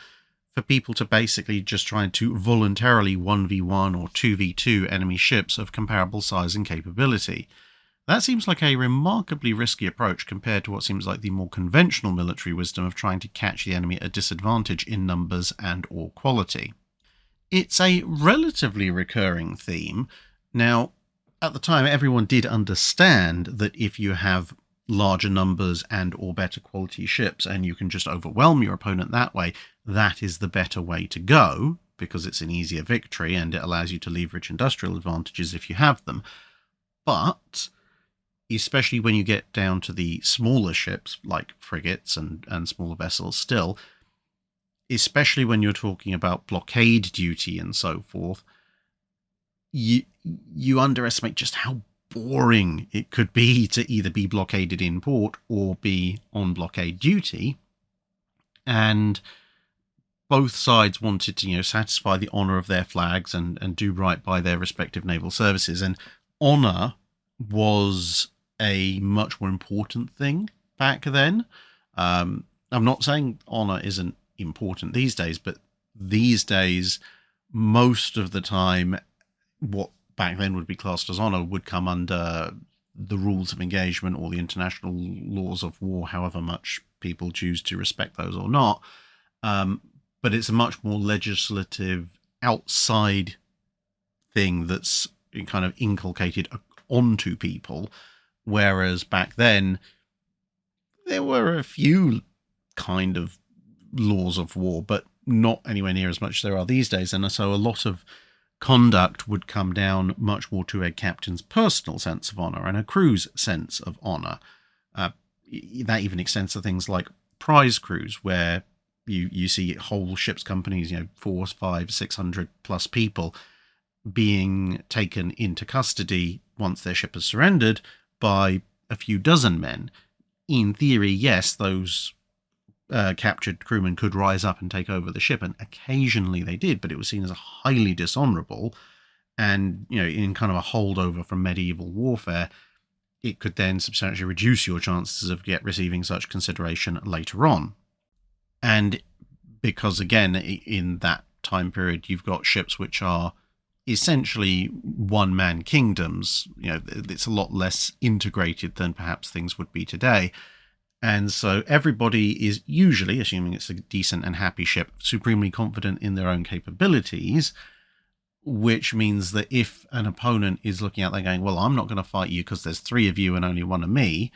for people to basically just try to voluntarily 1v1 or 2v2 enemy ships of comparable size and capability? That seems like a remarkably risky approach compared to what seems like the more conventional military wisdom of trying to catch the enemy at a disadvantage in numbers and or quality. It's a relatively recurring theme. Now, at the time, everyone did understand that if you have larger numbers and or better quality ships and you can just overwhelm your opponent that way, that is the better way to go, because it's an easier victory and it allows you to leverage industrial advantages if you have them. But especially when you get down to the smaller ships like frigates and smaller vessels still, especially when you're talking about blockade duty and so forth, you underestimate just how boring it could be to either be blockaded in port or be on blockade duty. And both sides wanted to, satisfy the honour of their flags and do right by their respective naval services. And honour was a much more important thing back then. I'm not saying honour isn't important these days, but these days, most of the time, what back then would be classed as honour would come under the rules of engagement or the international laws of war, however much people choose to respect those or not. But it's a much more legislative, outside thing that's kind of inculcated onto people. Whereas back then, There were a few kind of laws of war, but not anywhere near as much as there are these days. And so a lot of conduct would come down much more to a captain's personal sense of honour and a crew's sense of honour. That even extends to things like prize crews, where you see whole ships companies, 400, 500, 600 plus people being taken into custody once their ship has surrendered by a few dozen men. In theory, yes, those captured crewmen could rise up and take over the ship, and occasionally they did, but it was seen as highly dishonourable. And, in kind of a holdover from medieval warfare, it could then substantially reduce your chances of receiving such consideration later on. And because, again, in that time period, you've got ships which are essentially one-man kingdoms. It's a lot less integrated than perhaps things would be today. And so everybody is usually, assuming it's a decent and happy ship, supremely confident in their own capabilities, which means that if an opponent is looking out there going, well, I'm not going to fight you because there's 3 of you and only 1 of me,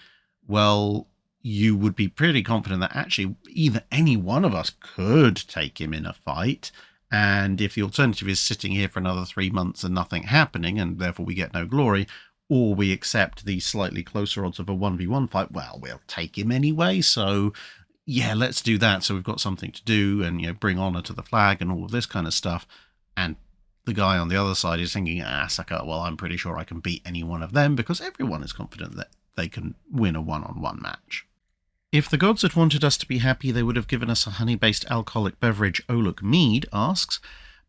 well, you would be pretty confident that actually either any one of us could take him in a fight. And if the alternative is sitting here for another 3 months and nothing happening, and therefore we get no glory, or we accept the slightly closer odds of a 1v1 fight, well, we'll take him anyway. So, yeah, let's do that. So we've got something to do and, bring honour to the flag and all of this kind of stuff. And the guy on the other side is thinking, sucker, well, I'm pretty sure I can beat any one of them, because everyone is confident that they can win a one-on-one match. If the gods had wanted us to be happy, they would have given us a honey-based alcoholic beverage. Oluk Mead asks,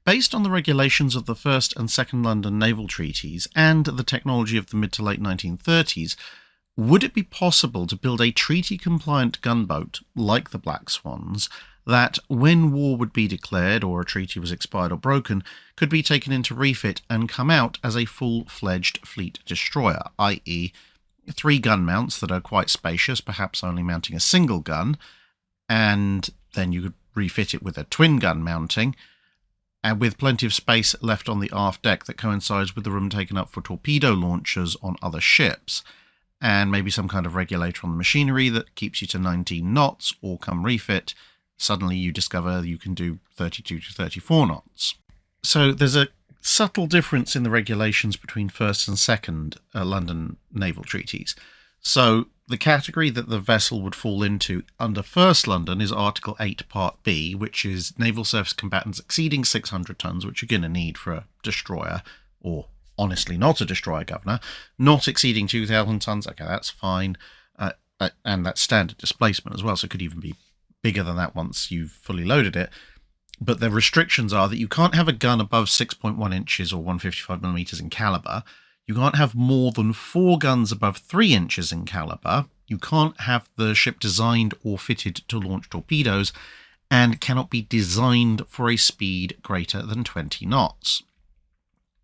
based on the regulations of the First and Second London Naval Treaties and the technology of the mid to late 1930s, would it be possible to build a treaty-compliant gunboat, like the Black Swans, that, when war would be declared or a treaty was expired or broken, could be taken into refit and come out as a full-fledged fleet destroyer, i.e., 3 gun mounts that are quite spacious, perhaps only mounting a single gun, and then you could refit it with a twin gun mounting, and with plenty of space left on the aft deck that coincides with the room taken up for torpedo launchers on other ships, and maybe some kind of regulator on the machinery that keeps you to 19 knots, or come refit, suddenly you discover you can do 32 to 34 knots. So there's a subtle difference in the regulations between First and Second London Naval Treaties. So the category that the vessel would fall into under First London is Article 8, Part B, which is naval surface combatants exceeding 600 tons, which you're going to need for a destroyer, or honestly not a destroyer, Governor, not exceeding 2,000 tons. Okay, that's fine. And that's standard displacement as well, so it could even be bigger than that once you've fully loaded it. But the restrictions are that you can't have a gun above 6.1 inches or 155 millimeters in caliber. You can't have more than 4 guns above 3 inches in caliber. You can't have the ship designed or fitted to launch torpedoes, and cannot be designed for a speed greater than 20 knots.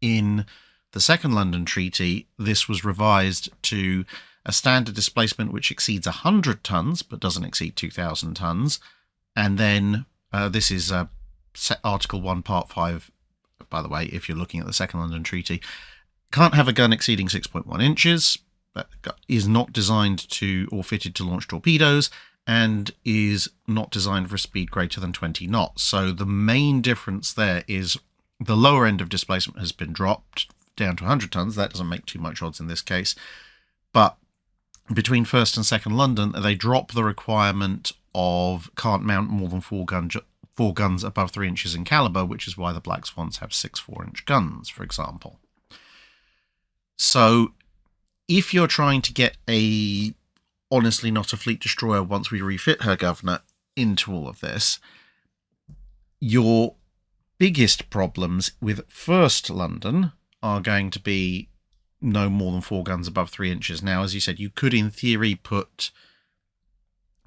In the Second London Treaty, this was revised to a standard displacement which exceeds 100 tons but doesn't exceed 2,000 tons. And then this is Article 1, Part 5, by the way, if you're looking at the Second London Treaty. Can't have a gun exceeding 6.1 inches, is not designed to or fitted to launch torpedoes, and is not designed for a speed greater than 20 knots. So the main difference there is the lower end of displacement has been dropped down to 100 tons. That doesn't make too much odds in this case. But between First and Second London, they drop the requirement of can't mount more than 4 guns above 3 inches in caliber, which is why the Black Swans have 6 4-inch guns, for example. So if you're trying to get a honestly not a fleet destroyer once we refit her, Governor, into all of this, your biggest problems with First London are going to be no more than 4 guns above 3 inches. Now, as you said, you could in theory put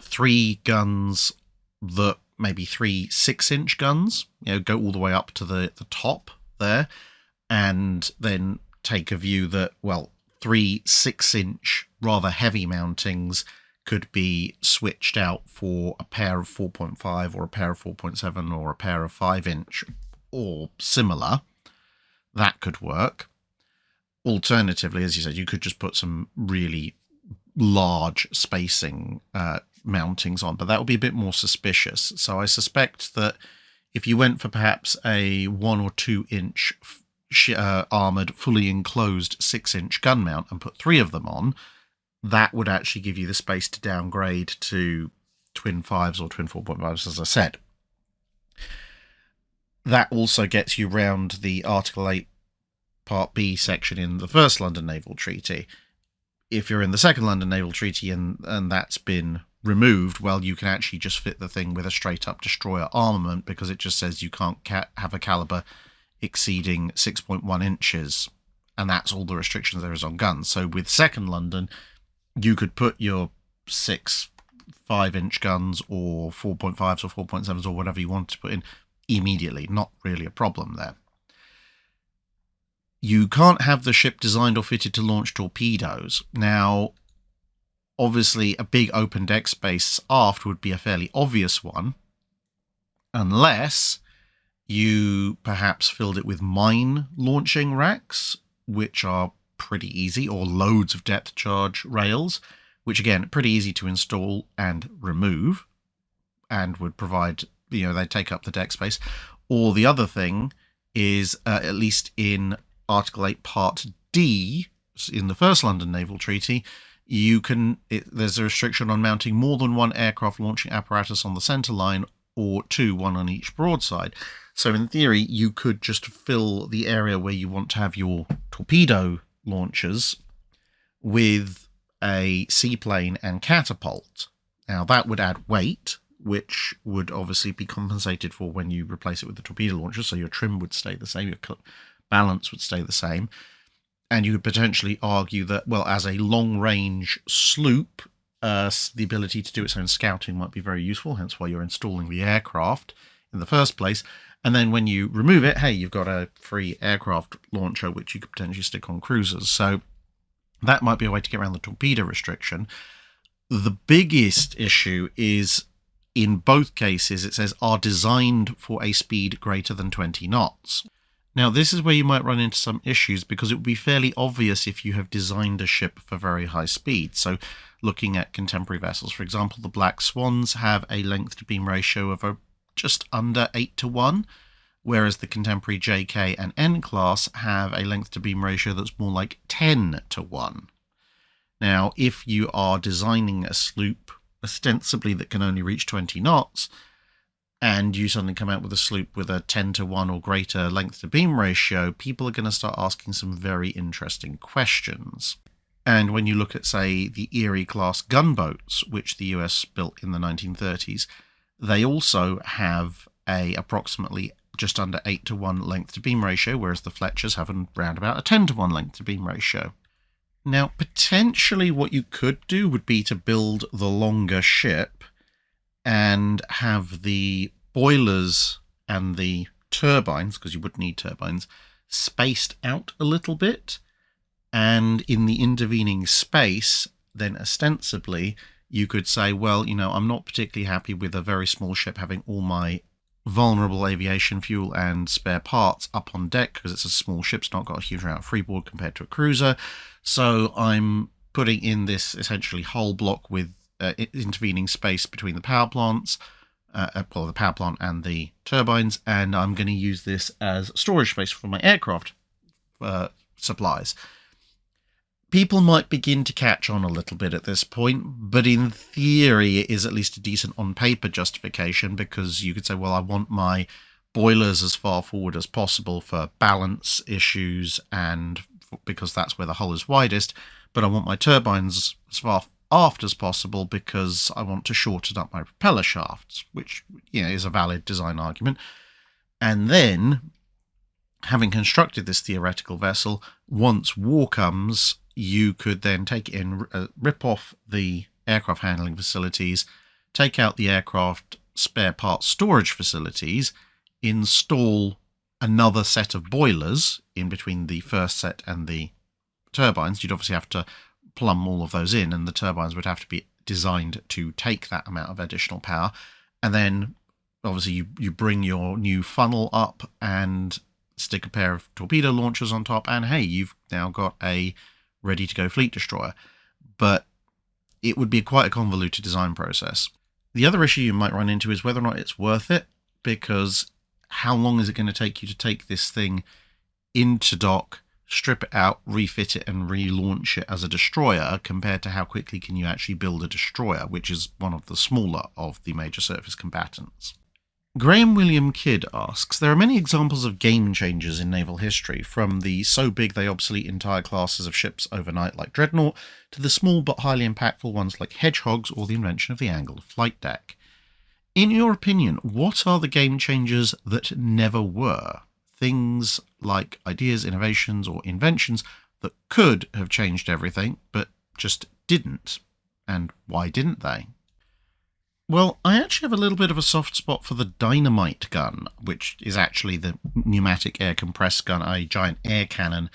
3 guns that maybe 3 6-inch guns, go all the way up to the top there, and then take a view that, well, 3 6-inch rather heavy mountings could be switched out for a pair of 4.5 or a pair of 4.7 or a pair of 5-inch or similar. That could work. Alternatively, as you said, you could just put some really large spacing mountings on, but that would be a bit more suspicious. So I suspect that if you went for perhaps a 1 or 2 inch armoured, fully enclosed 6-inch gun mount and put 3 of them on, that would actually give you the space to downgrade to twin 5s or twin 4.5s, as I said. That also gets you round the Article 8 Part B section in the first London Naval Treaty. If you're in the second London Naval Treaty and that's been removed, well, you can actually just fit the thing with a straight-up destroyer armament, because it just says you can't have a caliber exceeding 6.1 inches, and that's all the restrictions there is on guns. So with second London, you could put your 6 5-inch guns or 4.5s or 4.7s or whatever you want to put in immediately. Not really a problem there. You can't have the ship designed or fitted to launch torpedoes. Now, obviously, a big open deck space aft would be a fairly obvious one, unless you perhaps filled it with mine launching racks, which are pretty easy, or loads of depth charge rails, which again, pretty easy to install and remove, and would provide, they take up the deck space. Or the other thing is, at least in Article 8 Part D, in the first London Naval Treaty, there's a restriction on mounting more than 1 aircraft launching apparatus on the centre line, or 2, 1 on each broadside. So in theory, you could just fill the area where you want to have your torpedo launchers with a seaplane and catapult. Now that would add weight, which would obviously be compensated for when you replace it with the torpedo launcher, so your trim would stay the same, your balance would stay the same. And you could potentially argue that, well, as a long-range sloop, the ability to do its own scouting might be very useful, hence why you're installing the aircraft in the first place. And then when you remove it, hey, you've got a free aircraft launcher, which you could potentially stick on cruisers. So that might be a way to get around the torpedo restriction. The biggest issue is, in both cases, it says are designed for a speed greater than 20 knots. Now, this is where you might run into some issues, because it would be fairly obvious if you have designed a ship for very high speed. So looking at contemporary vessels, for example, the Black Swans have a length-to-beam ratio of just under 8-to-1, whereas the contemporary JK and N class have a length-to-beam ratio that's more like 10-to-1. Now, if you are designing a sloop ostensibly that can only reach 20 knots, and you suddenly come out with a sloop with a 10-to-1 or greater length-to-beam ratio, people are going to start asking some very interesting questions. And when you look at, say, the Erie-class gunboats, which the US built in the 1930s, they also have a approximately just under 8-to-1 length-to-beam ratio, whereas the Fletchers have around about a 10-to-1 length-to-beam ratio. Now, potentially what you could do would be to build the longer ship and have the boilers and the turbines, because you would need turbines, spaced out a little bit. And in the intervening space, then ostensibly, you could say, well, I'm not particularly happy with a very small ship having all my vulnerable aviation fuel and spare parts up on deck, because it's a small ship, it's not got a huge amount of freeboard compared to a cruiser. So I'm putting in this essentially hull block with intervening space between the power plants, the power plant and the turbines, and I'm going to use this as storage space for my aircraft supplies. People might begin to catch on a little bit at this point, but in theory it is at least a decent on-paper justification, because you could say, well, I want my boilers as far forward as possible for balance issues and because that's where the hull is widest, but I want my turbines as far aft as possible because I want to shorten up my propeller shafts, which is a valid design argument. And then, having constructed this theoretical vessel, once war comes, you could then take it in, rip off the aircraft handling facilities, take out the aircraft spare parts storage facilities, install another set of boilers in between the first set and the turbines. You'd obviously have to plumb all of those in, and the turbines would have to be designed to take that amount of additional power. And then obviously you bring your new funnel up and stick a pair of torpedo launchers on top, and hey, you've now got a ready to go fleet destroyer. But it would be quite a convoluted design process. The other issue you might run into is whether or not it's worth it, because how long is it going to take you to take this thing into dock, strip it out, refit it, and relaunch it as a destroyer, compared to how quickly can you actually build a destroyer, which is one of the smaller of the major surface combatants. Graham William Kidd asks, there are many examples of game changers in naval history, from the so big they obsolete entire classes of ships overnight like Dreadnought, to the small but highly impactful ones like Hedgehogs or the invention of the angled flight deck. In your opinion, what are the game changers that never were? Things like ideas, innovations, or inventions that could have changed everything, but just didn't. And why didn't they? Well, I actually have a little bit of a soft spot for the dynamite gun, which is actually the pneumatic air compressed gun, a giant air cannon,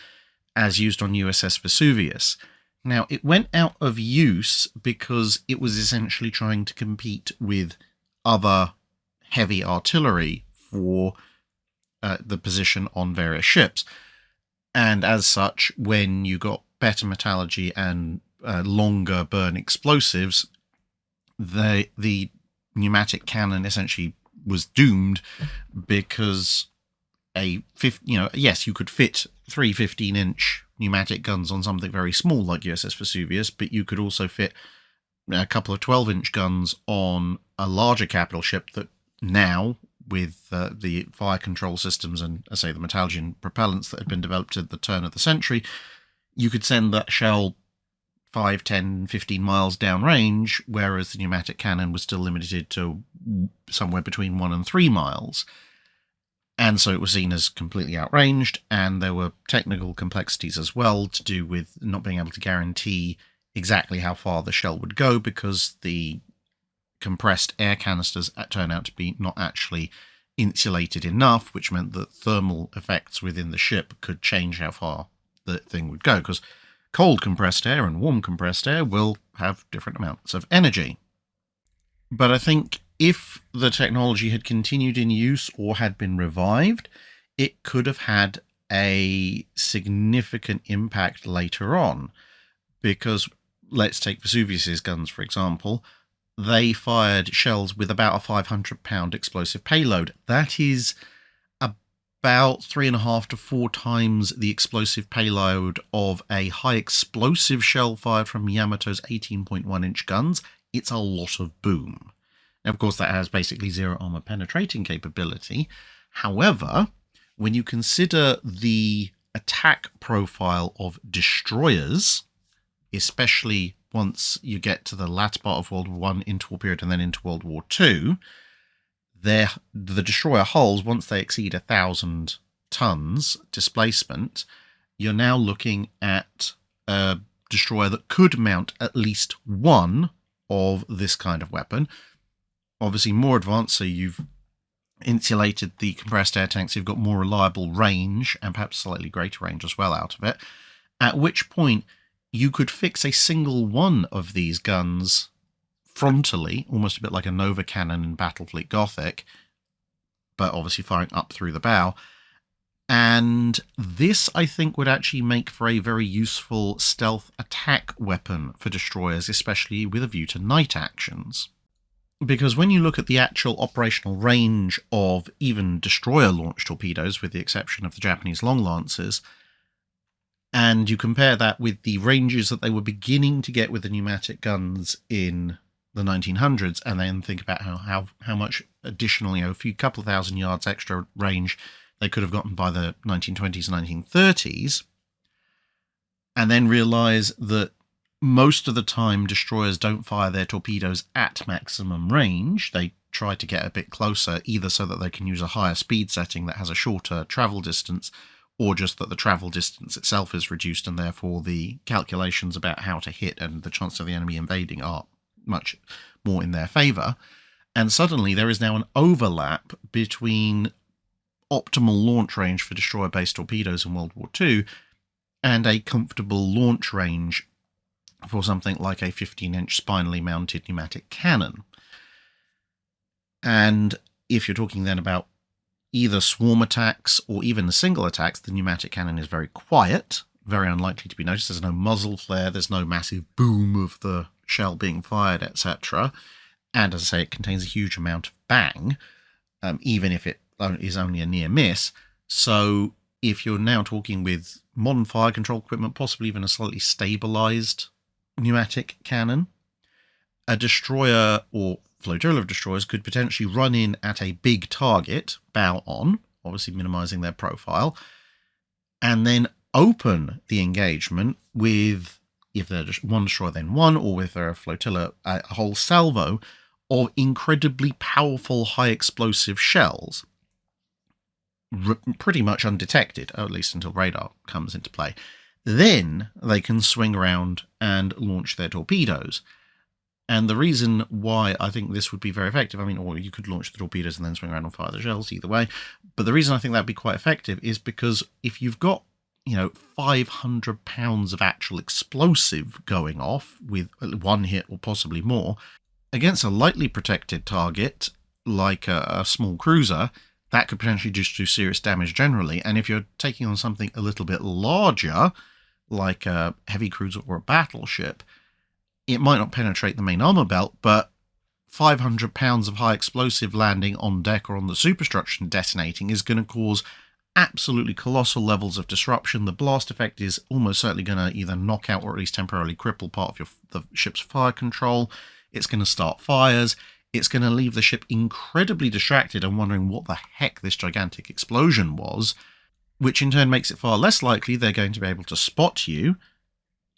as used on USS Vesuvius. Now, it went out of use because it was essentially trying to compete with other heavy artillery for the position on various ships. And as such, when you got better metallurgy and longer burn explosives, the pneumatic cannon essentially was doomed, because yes, you could fit 3 15-inch pneumatic guns on something very small like USS Vesuvius, but you could also fit a couple of 12-inch guns on a larger capital ship that now, with the fire control systems and, I say, the metallurgy and propellants that had been developed at the turn of the century, you could send that shell 5, 10, 15 miles downrange, whereas the pneumatic cannon was still limited to somewhere between 1 and 3 miles. And so it was seen as completely outranged, and there were technical complexities as well to do with not being able to guarantee exactly how far the shell would go, because the compressed air canisters turned out to be not actually insulated enough, which meant that thermal effects within the ship could change how far the thing would go, because cold compressed air and warm compressed air will have different amounts of energy. But I think if the technology had continued in use or had been revived, it could have had a significant impact later on. Because let's take Vesuvius's guns, for example. They fired shells with about a 500-pound explosive payload. That is about 3.5 to 4 times the explosive payload of a high explosive shell fired from Yamato's 18.1-inch guns. It's a lot of boom. Now, of course, that has basically zero armor penetrating capability. However, when you consider the attack profile of destroyers, especially once you get to the latter part of World War I into war period and then into World War II, the destroyer hulls, once they exceed 1,000 tons displacement, you're now looking at a destroyer that could mount at least one of this kind of weapon. Obviously more advanced, so you've insulated the compressed air tanks, you've got more reliable range, and perhaps slightly greater range as well out of it, at which point you could fix a single one of these guns frontally, almost a bit like a Nova cannon in Battlefleet Gothic, but obviously firing up through the bow. And this, I think, would actually make for a very useful stealth attack weapon for destroyers, especially with a view to night actions. Because when you look at the actual operational range of even destroyer-launched torpedoes, with the exception of the Japanese Long Lancers, and you compare that with the ranges that they were beginning to get with the pneumatic guns in the 1900s, and then think about how much additionally, a couple of thousand yards extra range they could have gotten by the 1920s and 1930s, and then realize that most of the time destroyers don't fire their torpedoes at maximum range. They try to get a bit closer, either so that they can use a higher speed setting that has a shorter travel distance, or just that the travel distance itself is reduced, and therefore the calculations about how to hit and the chance of the enemy invading are much more in their favour. And suddenly there is now an overlap between optimal launch range for destroyer-based torpedoes in World War II and a comfortable launch range for something like a 15-inch spinally mounted pneumatic cannon. And if you're talking then about either swarm attacks or even single attacks, the pneumatic cannon is very quiet, very unlikely to be noticed. There's no muzzle flare, there's no massive boom of the shell being fired, etc. And as I say, it contains a huge amount of bang, even if it is only a near miss. So if you're now talking with modern fire control equipment, possibly even a slightly stabilized pneumatic cannon, a destroyer or flotilla of destroyers could potentially run in at a big target, bow on, obviously minimizing their profile, and then open the engagement with, if they're just one destroyer, then one, or if they're a flotilla, a whole salvo of incredibly powerful high explosive shells, pretty much undetected, at least until radar comes into play. Then they can swing around and launch their torpedoes. And the reason why I think this would be very effective, I mean, or you could launch the torpedoes and then swing around and fire the shells, either way. But the reason I think that'd be quite effective is because if you've got, 500 pounds of actual explosive going off with one hit or possibly more against a lightly protected target like a small cruiser, that could potentially just do serious damage generally. And if you're taking on something a little bit larger, like a heavy cruiser or a battleship, it might not penetrate the main armor belt, but 500 pounds of high explosive landing on deck or on the superstructure and detonating is going to cause absolutely colossal levels of disruption. The blast effect is almost certainly going to either knock out or at least temporarily cripple part of the ship's fire control. It's going to start fires. It's going to leave the ship incredibly distracted and wondering what the heck this gigantic explosion was, which in turn makes it far less likely they're going to be able to spot you.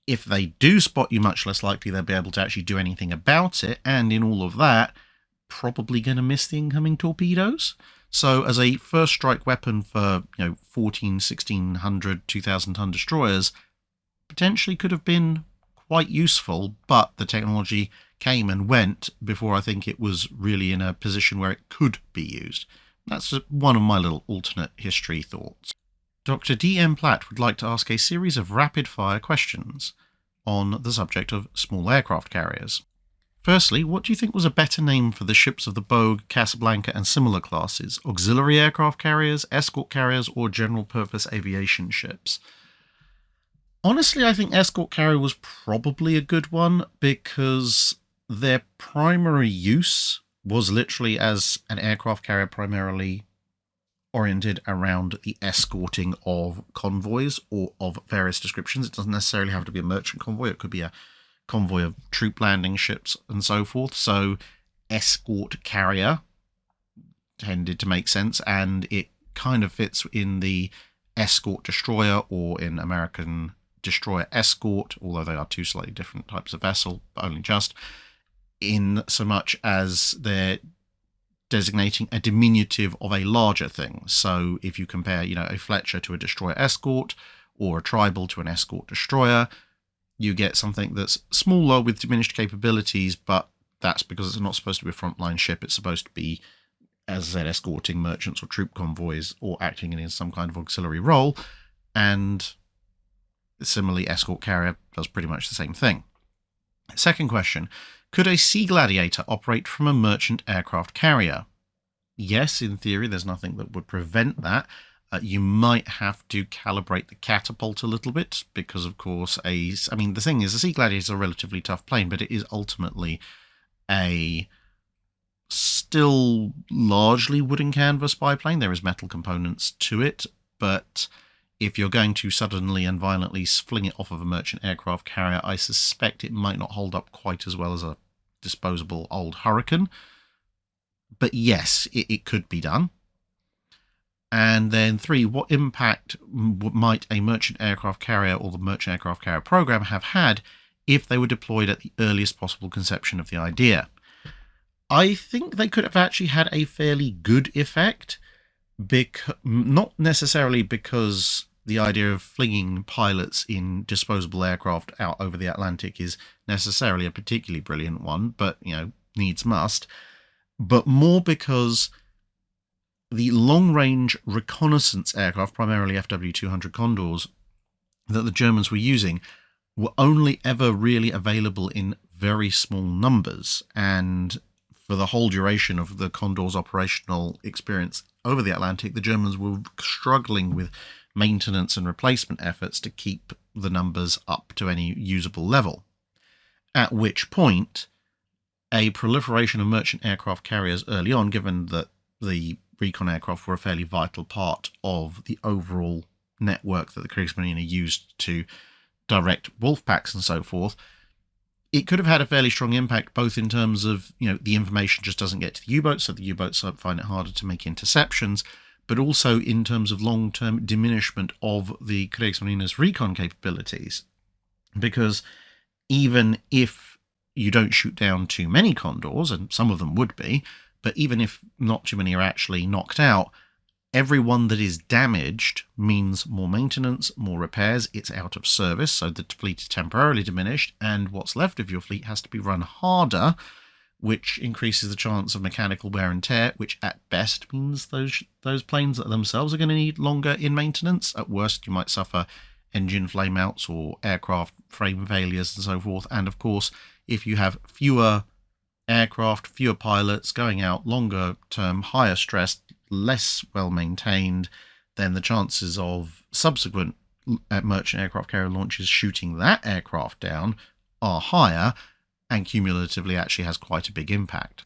If they do spot you, much less likely they'll be able to actually do anything about it, and in all of that, probably going to miss the incoming torpedoes. So as a first strike weapon for 14, 1600, 2000 ton destroyers, potentially could have been quite useful, but the technology came and went before I think it was really in a position where it could be used. That's one of my little alternate history thoughts. Dr. D.M. Platt would like to ask a series of rapid-fire questions on the subject of small aircraft carriers. Firstly, what do you think was a better name for the ships of the Bogue, Casablanca and similar classes? Auxiliary aircraft carriers, escort carriers, or general-purpose aviation ships? Honestly, I think escort carrier was probably a good one because their primary use was literally as an aircraft carrier primarily oriented around the escorting of convoys or of various descriptions. It doesn't necessarily have to be a merchant convoy. It could be a convoy of troop landing ships and so forth. So escort carrier tended to make sense, and it kind of fits in the escort destroyer, or in American destroyer escort, although they are two slightly different types of vessel, but only just, in so much as they're designating a diminutive of a larger thing. So if you compare, a Fletcher to a destroyer escort, or a Tribal to an escort destroyer, you get something that's smaller with diminished capabilities, but that's because it's not supposed to be a frontline ship. It's supposed to be, as I said, escorting merchants or troop convoys or acting in some kind of auxiliary role. And similarly, escort carrier does pretty much the same thing. Second question, could a Sea Gladiator operate from a merchant aircraft carrier? Yes, in theory, there's nothing that would prevent that. You might have to calibrate the catapult a little bit because, of course, the thing is, a Sea Gladiator is a relatively tough plane, but it is ultimately a still largely wooden canvas biplane. There is metal components to it, but if you're going to suddenly and violently fling it off of a merchant aircraft carrier, I suspect it might not hold up quite as well as a disposable old Hurricane. But yes, it could be done. And then 3, what impact might a merchant aircraft carrier or the merchant aircraft carrier program have had if they were deployed at the earliest possible conception of the idea? I think they could have actually had a fairly good effect, not necessarily because the idea of flinging pilots in disposable aircraft out over the Atlantic is necessarily a particularly brilliant one, but, needs must, but more because the long-range reconnaissance aircraft, primarily FW-200 Condors, that the Germans were using were only ever really available in very small numbers, and for the whole duration of the Condor's operational experience over the Atlantic, the Germans were struggling with maintenance and replacement efforts to keep the numbers up to any usable level. at which point a proliferation of merchant aircraft carriers early on, given that the recon aircraft were a fairly vital part of the overall network that the Kriegsmarine used to direct wolf packs and so forth, it could have had a fairly strong impact, both in terms of, the information just doesn't get to the U-boats, so the U-boats find it harder to make interceptions, but also in terms of long-term diminishment of the Kriegsmarine's recon capabilities. Because even if you don't shoot down too many Condors, and some of them would be, but even if not too many are actually knocked out, every one that is damaged means more maintenance, more repairs, it's out of service, so the fleet is temporarily diminished, and what's left of your fleet has to be run harder, which increases the chance of mechanical wear and tear, which at best means those planes themselves are going to need longer in maintenance. At worst, you might suffer engine flameouts or aircraft frame failures and so forth, and of course, if you have fewer aircraft, fewer pilots going out, longer term, higher stress, less well maintained, then the chances of subsequent merchant aircraft carrier launches shooting that aircraft down are higher, and cumulatively actually has quite a big impact.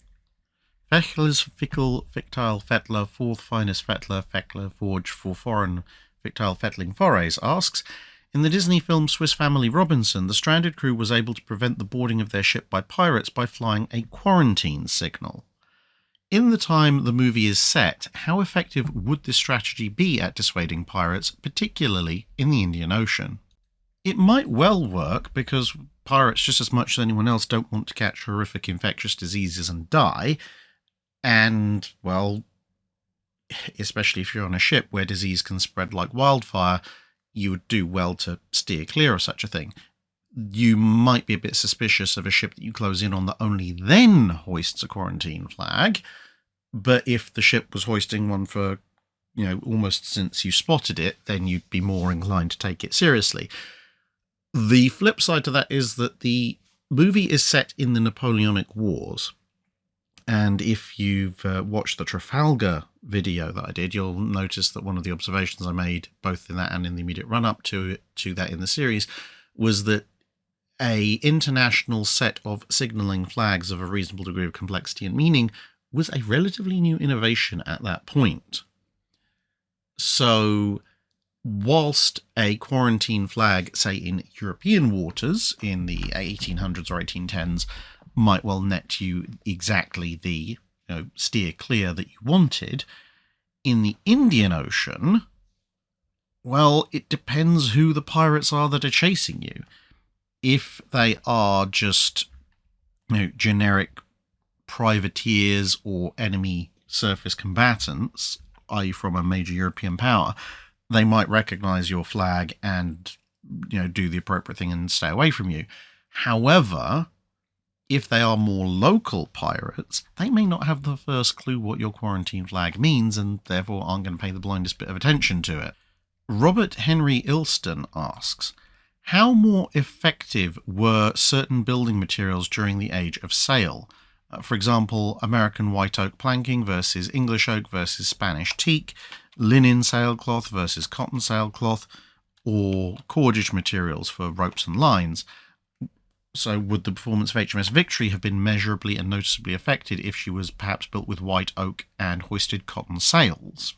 Fechler's Fickel Fictile Fettler, fourth finest Fettler, Feckler Forge for foreign Fictile Fettling forays, asks, in the Disney film Swiss Family Robinson, the stranded crew was able to prevent the boarding of their ship by pirates by flying a quarantine signal. In the time the movie is set, how effective would this strategy be at dissuading pirates, particularly in the Indian Ocean? It might well work, because pirates, just as much as anyone else, don't want to catch horrific infectious diseases and die, and, well, especially if you're on a ship where disease can spread like wildfire, you would do well to steer clear of such a thing. You might be a bit suspicious of a ship that you close in on that only then hoists a quarantine flag, but if the ship was hoisting one for, almost since you spotted it, then you'd be more inclined to take it seriously. The flip side to that is that the movie is set in the Napoleonic Wars, and if you've watched the Trafalgar video that I did, you'll notice that one of the observations I made, both in that and in the immediate run-up to that in the series, was that a international set of signalling flags of a reasonable degree of complexity and meaning was a relatively new innovation at that point. So, whilst a quarantine flag, say in European waters in the 1800s or 1810s, might well net you exactly the steer clear that you wanted, in the Indian Ocean, well, it depends who the pirates are that are chasing you. If they are just generic privateers or enemy surface combatants, i.e. from a major European power, they might recognize your flag and do the appropriate thing and stay away from you. However, if they are more local pirates, they may not have the first clue what your quarantine flag means and therefore aren't going to pay the blindest bit of attention to it. Robert Henry Ilston asks, how more effective were certain building materials during the age of sail? For example, American white oak planking versus English oak versus Spanish teak, linen sailcloth versus cotton sailcloth, or cordage materials for ropes and lines. So would the performance of HMS Victory have been measurably and noticeably affected if she was perhaps built with white oak and hoisted cotton sails?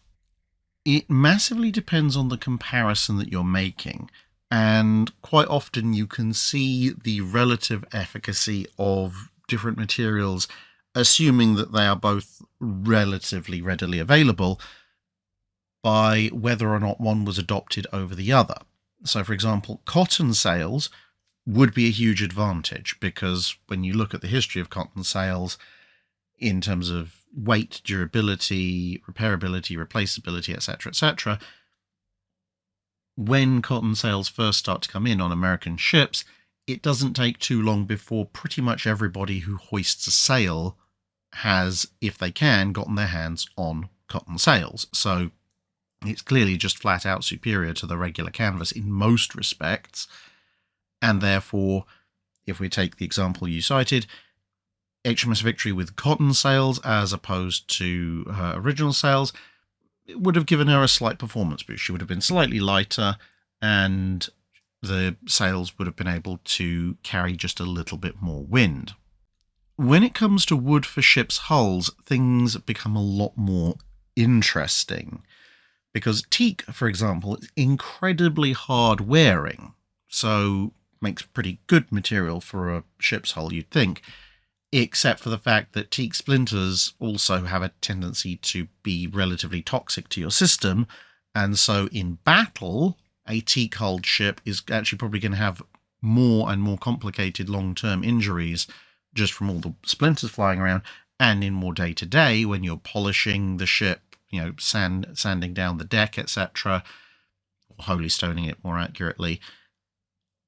It massively depends on the comparison that you're making, and quite often you can see the relative efficacy of different materials, assuming that they are both relatively readily available, by whether or not one was adopted over the other. So, for example, cotton sails would be a huge advantage, because when you look at the history of cotton sails in terms of weight, durability, repairability, replaceability, etc., when cotton sails first start to come in on American ships, it doesn't take too long before pretty much everybody who hoists a sail has, if they can, gotten their hands on cotton sails. So it's clearly just flat out superior to the regular canvas in most respects. And therefore, if we take the example you cited, HMS Victory with cotton sails as opposed to her original sails, it would have given her a slight performance boost. She would have been slightly lighter, and the sails would have been able to carry just a little bit more wind. When it comes to wood for ships' hulls, things become a lot more interesting, because teak, for example, is incredibly hard wearing, so makes pretty good material for a ship's hull, you'd think, except for the fact that teak splinters also have a tendency to be relatively toxic to your system, and so in battle, a teak-hulled ship is actually probably going to have more and more complicated long-term injuries just from all the splinters flying around, and in more day-to-day, when you're polishing the ship, sanding down the deck, etc., or holy stoning it more accurately,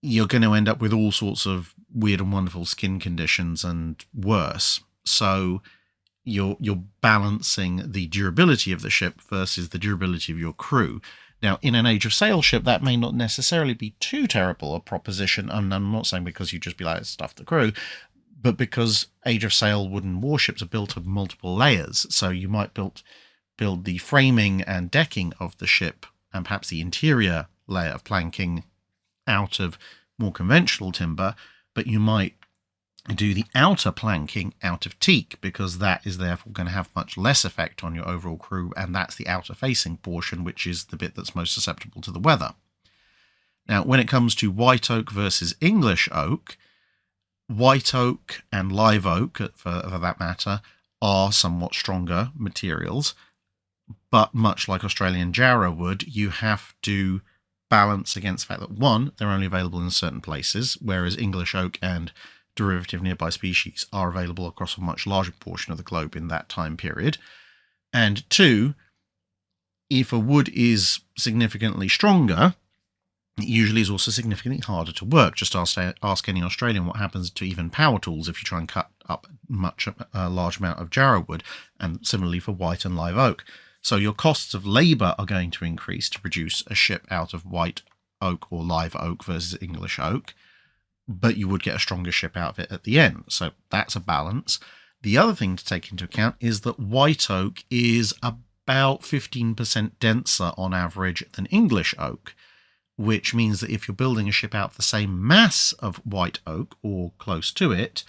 you're going to end up with all sorts of weird and wonderful skin conditions and worse. So you're balancing the durability of the ship versus the durability of your crew. Now, in an Age of Sail ship, that may not necessarily be too terrible a proposition, and I'm not saying because you'd just be like, stuff the crew, but because Age of Sail wooden warships are built of multiple layers, so you might build the framing and decking of the ship and perhaps the interior layer of planking out of more conventional timber, but you might do the outer planking out of teak, because that is therefore going to have much less effect on your overall crew, and that's the outer facing portion, which is the bit that's most susceptible to the weather. Now, when it comes to white oak versus English oak, white oak and live oak, for that matter, are somewhat stronger materials, but much like Australian jarrah wood, you have to balance against the fact that, one, they're only available in certain places, whereas English oak and derivative nearby species are available across a much larger portion of the globe in that time period. And two, if a wood is significantly stronger, it usually is also significantly harder to work. Just ask any Australian what happens to even power tools if you try and cut up a large amount of jarrah wood, and similarly for white and live oak. So your costs of labour are going to increase to produce a ship out of white oak or live oak versus English oak, but you would get a stronger ship out of it at the end. So that's a balance. The other thing to take into account is that white oak is about 15% denser on average than English oak, which means that if you're building a ship out of the same mass of white oak or close to it,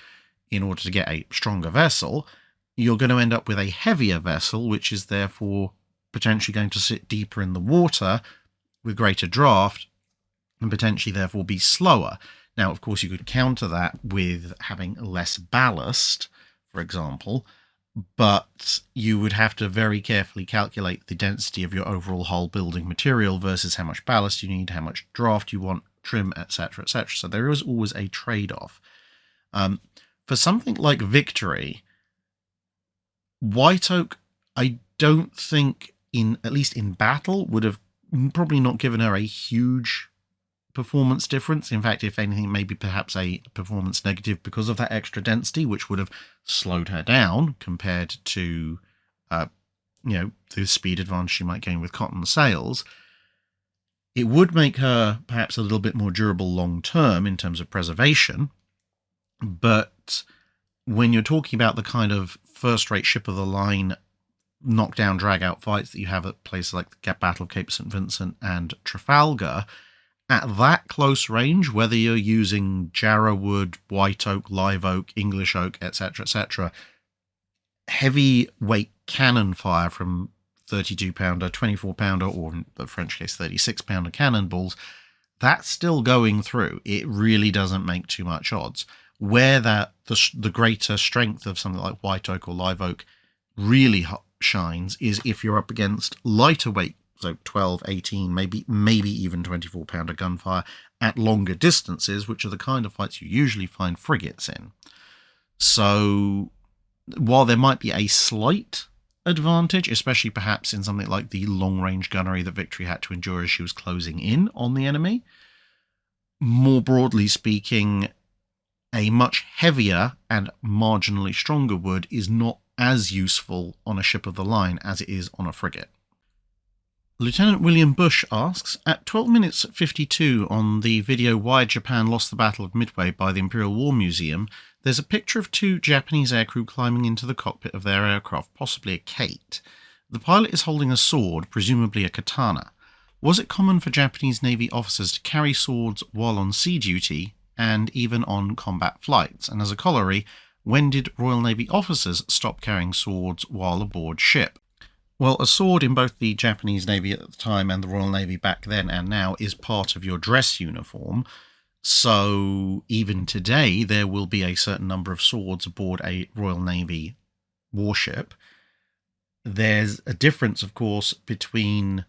in order to get a stronger vessel, you're going to end up with a heavier vessel, which is therefore potentially going to sit deeper in the water with greater draft and potentially therefore be slower. Now, of course, you could counter that with having less ballast, for example, but you would have to very carefully calculate the density of your overall hull building material versus how much ballast you need, how much draft you want, trim, etc., etc. So there is always a trade-off. For something like Victory, white oak, I don't think, at least in battle, would have probably not given her a huge performance difference. In fact, if anything, maybe perhaps a performance negative because of that extra density, which would have slowed her down compared to the speed advantage she might gain with cotton sails. It would make her perhaps a little bit more durable long term in terms of preservation, but when you're talking about the kind of first-rate ship of the line knockdown drag-out fights that you have at places like the Battle of Cape St. Vincent and Trafalgar, at that close range, whether you're using jarrah wood, white oak, live oak, English oak, etc., etc., heavyweight cannon fire from 32-pounder, 24-pounder, or in the French case, 36-pounder cannonballs, that's still going through. It really doesn't make too much odds. Where the greater strength of something like white oak or live oak really shines is if you're up against lighter weight, so 12, 18, maybe even 24-pounder gunfire at longer distances, which are the kind of fights you usually find frigates in. So while there might be a slight advantage, especially perhaps in something like the long-range gunnery that Victory had to endure as she was closing in on the enemy, more broadly speaking, a much heavier and marginally stronger wood is not as useful on a ship of the line as it is on a frigate. Lieutenant William Bush asks, at 12 minutes 52 on the video Why Japan Lost the Battle of Midway by the Imperial War Museum, there's a picture of two Japanese aircrew climbing into the cockpit of their aircraft, possibly a Kate. The pilot is holding a sword, presumably a katana. Was it common for Japanese Navy officers to carry swords while on sea duty and even on combat flights? And as a corollary, when did Royal Navy officers stop carrying swords while aboard ship? Well, a sword in both the Japanese Navy at the time and the Royal Navy back then and now is part of your dress uniform. So even today, there will be a certain number of swords aboard a Royal Navy warship. There's a difference, of course, between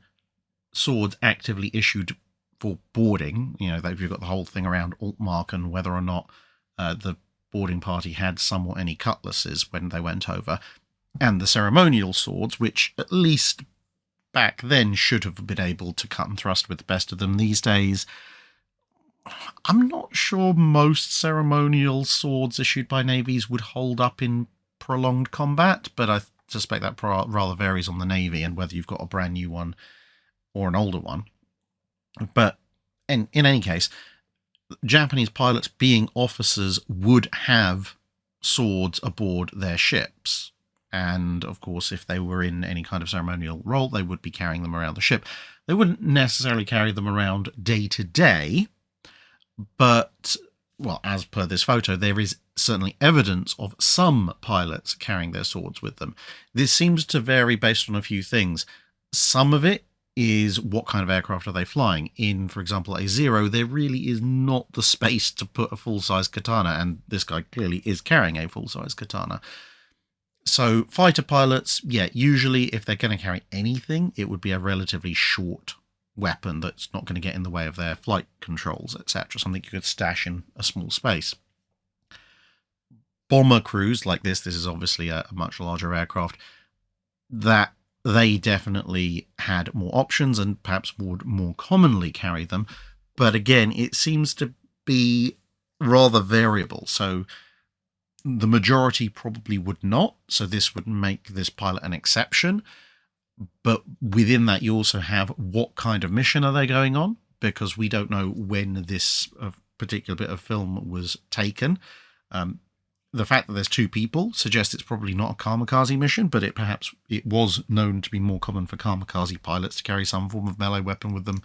swords actively issued for boarding, that you've got the whole thing around alt mark and whether or not the boarding party had some or any cutlasses when they went over, and the ceremonial swords, which at least back then should have been able to cut and thrust with the best of them. These days, I'm not sure most ceremonial swords issued by navies would hold up in prolonged combat, but I suspect that rather varies on the navy and whether you've got a brand new one or an older one. But in any case, Japanese pilots, being officers, would have swords aboard their ships. And, of course, if they were in any kind of ceremonial role, they would be carrying them around the ship. They wouldn't necessarily carry them around day to day, but, well, as per this photo, there is certainly evidence of some pilots carrying their swords with them. This seems to vary based on a few things. Some of it is what kind of aircraft are they flying? In, for example, a Zero, there really is not the space to put a full-size katana, and this guy clearly is carrying a full-size katana. So fighter pilots, usually if they're going to carry anything, it would be a relatively short weapon that's not going to get in the way of their flight controls, etc. Something you could stash in a small space. Bomber crews like this is obviously a much larger aircraft, that they definitely had more options and perhaps would more commonly carry them. But again, it seems to be rather variable. So the majority probably would not. So this would make this pilot an exception. But within that, you also have what kind of mission are they going on? Because we don't know when this particular bit of film was taken. The fact that there's two people suggests it's probably not a kamikaze mission, but it was known to be more common for kamikaze pilots to carry some form of melee weapon with them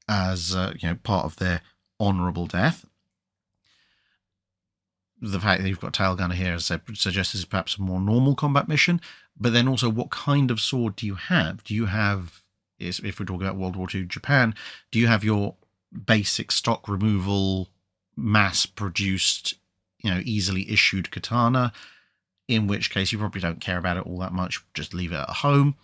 as part of their honourable death. The fact that you've got a tail gunner here, as I said, suggests it's perhaps a more normal combat mission. But then also, what kind of sword do you have? Do you have, if we're talking about World War II Japan, do you have your basic stock removal, mass-produced, easily issued katana, in which case you probably don't care about it all that much, just leave it at home?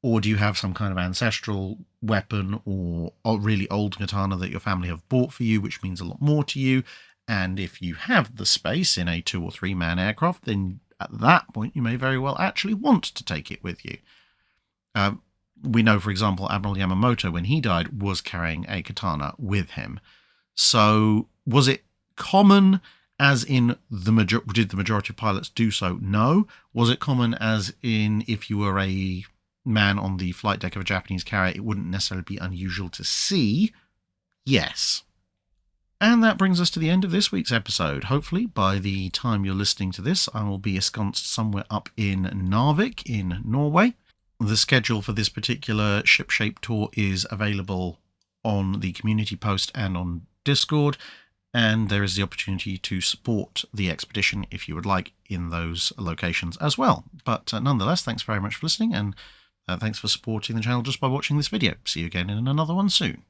Or do you have some kind of ancestral weapon or a really old katana that your family have bought for you, which means a lot more to you? And if you have the space in a 2 or 3 man aircraft, then at that point you may very well actually want to take it with you. We know, for example, Admiral Yamamoto, when he died, was carrying a katana with him. So was it common, as in did the majority of pilots do so? No. Was it common as in if you were a man on the flight deck of a Japanese carrier, it wouldn't necessarily be unusual to see? Yes. And that brings us to the end of this week's episode. Hopefully, by the time you're listening to this, I will be ensconced somewhere up in Narvik in Norway. The schedule for this particular ship shape tour is available on the community post and on Discord, and there is the opportunity to support the expedition if you would like in those locations as well. But nonetheless, thanks very much for listening, and thanks for supporting the channel just by watching this video. See you again in another one soon.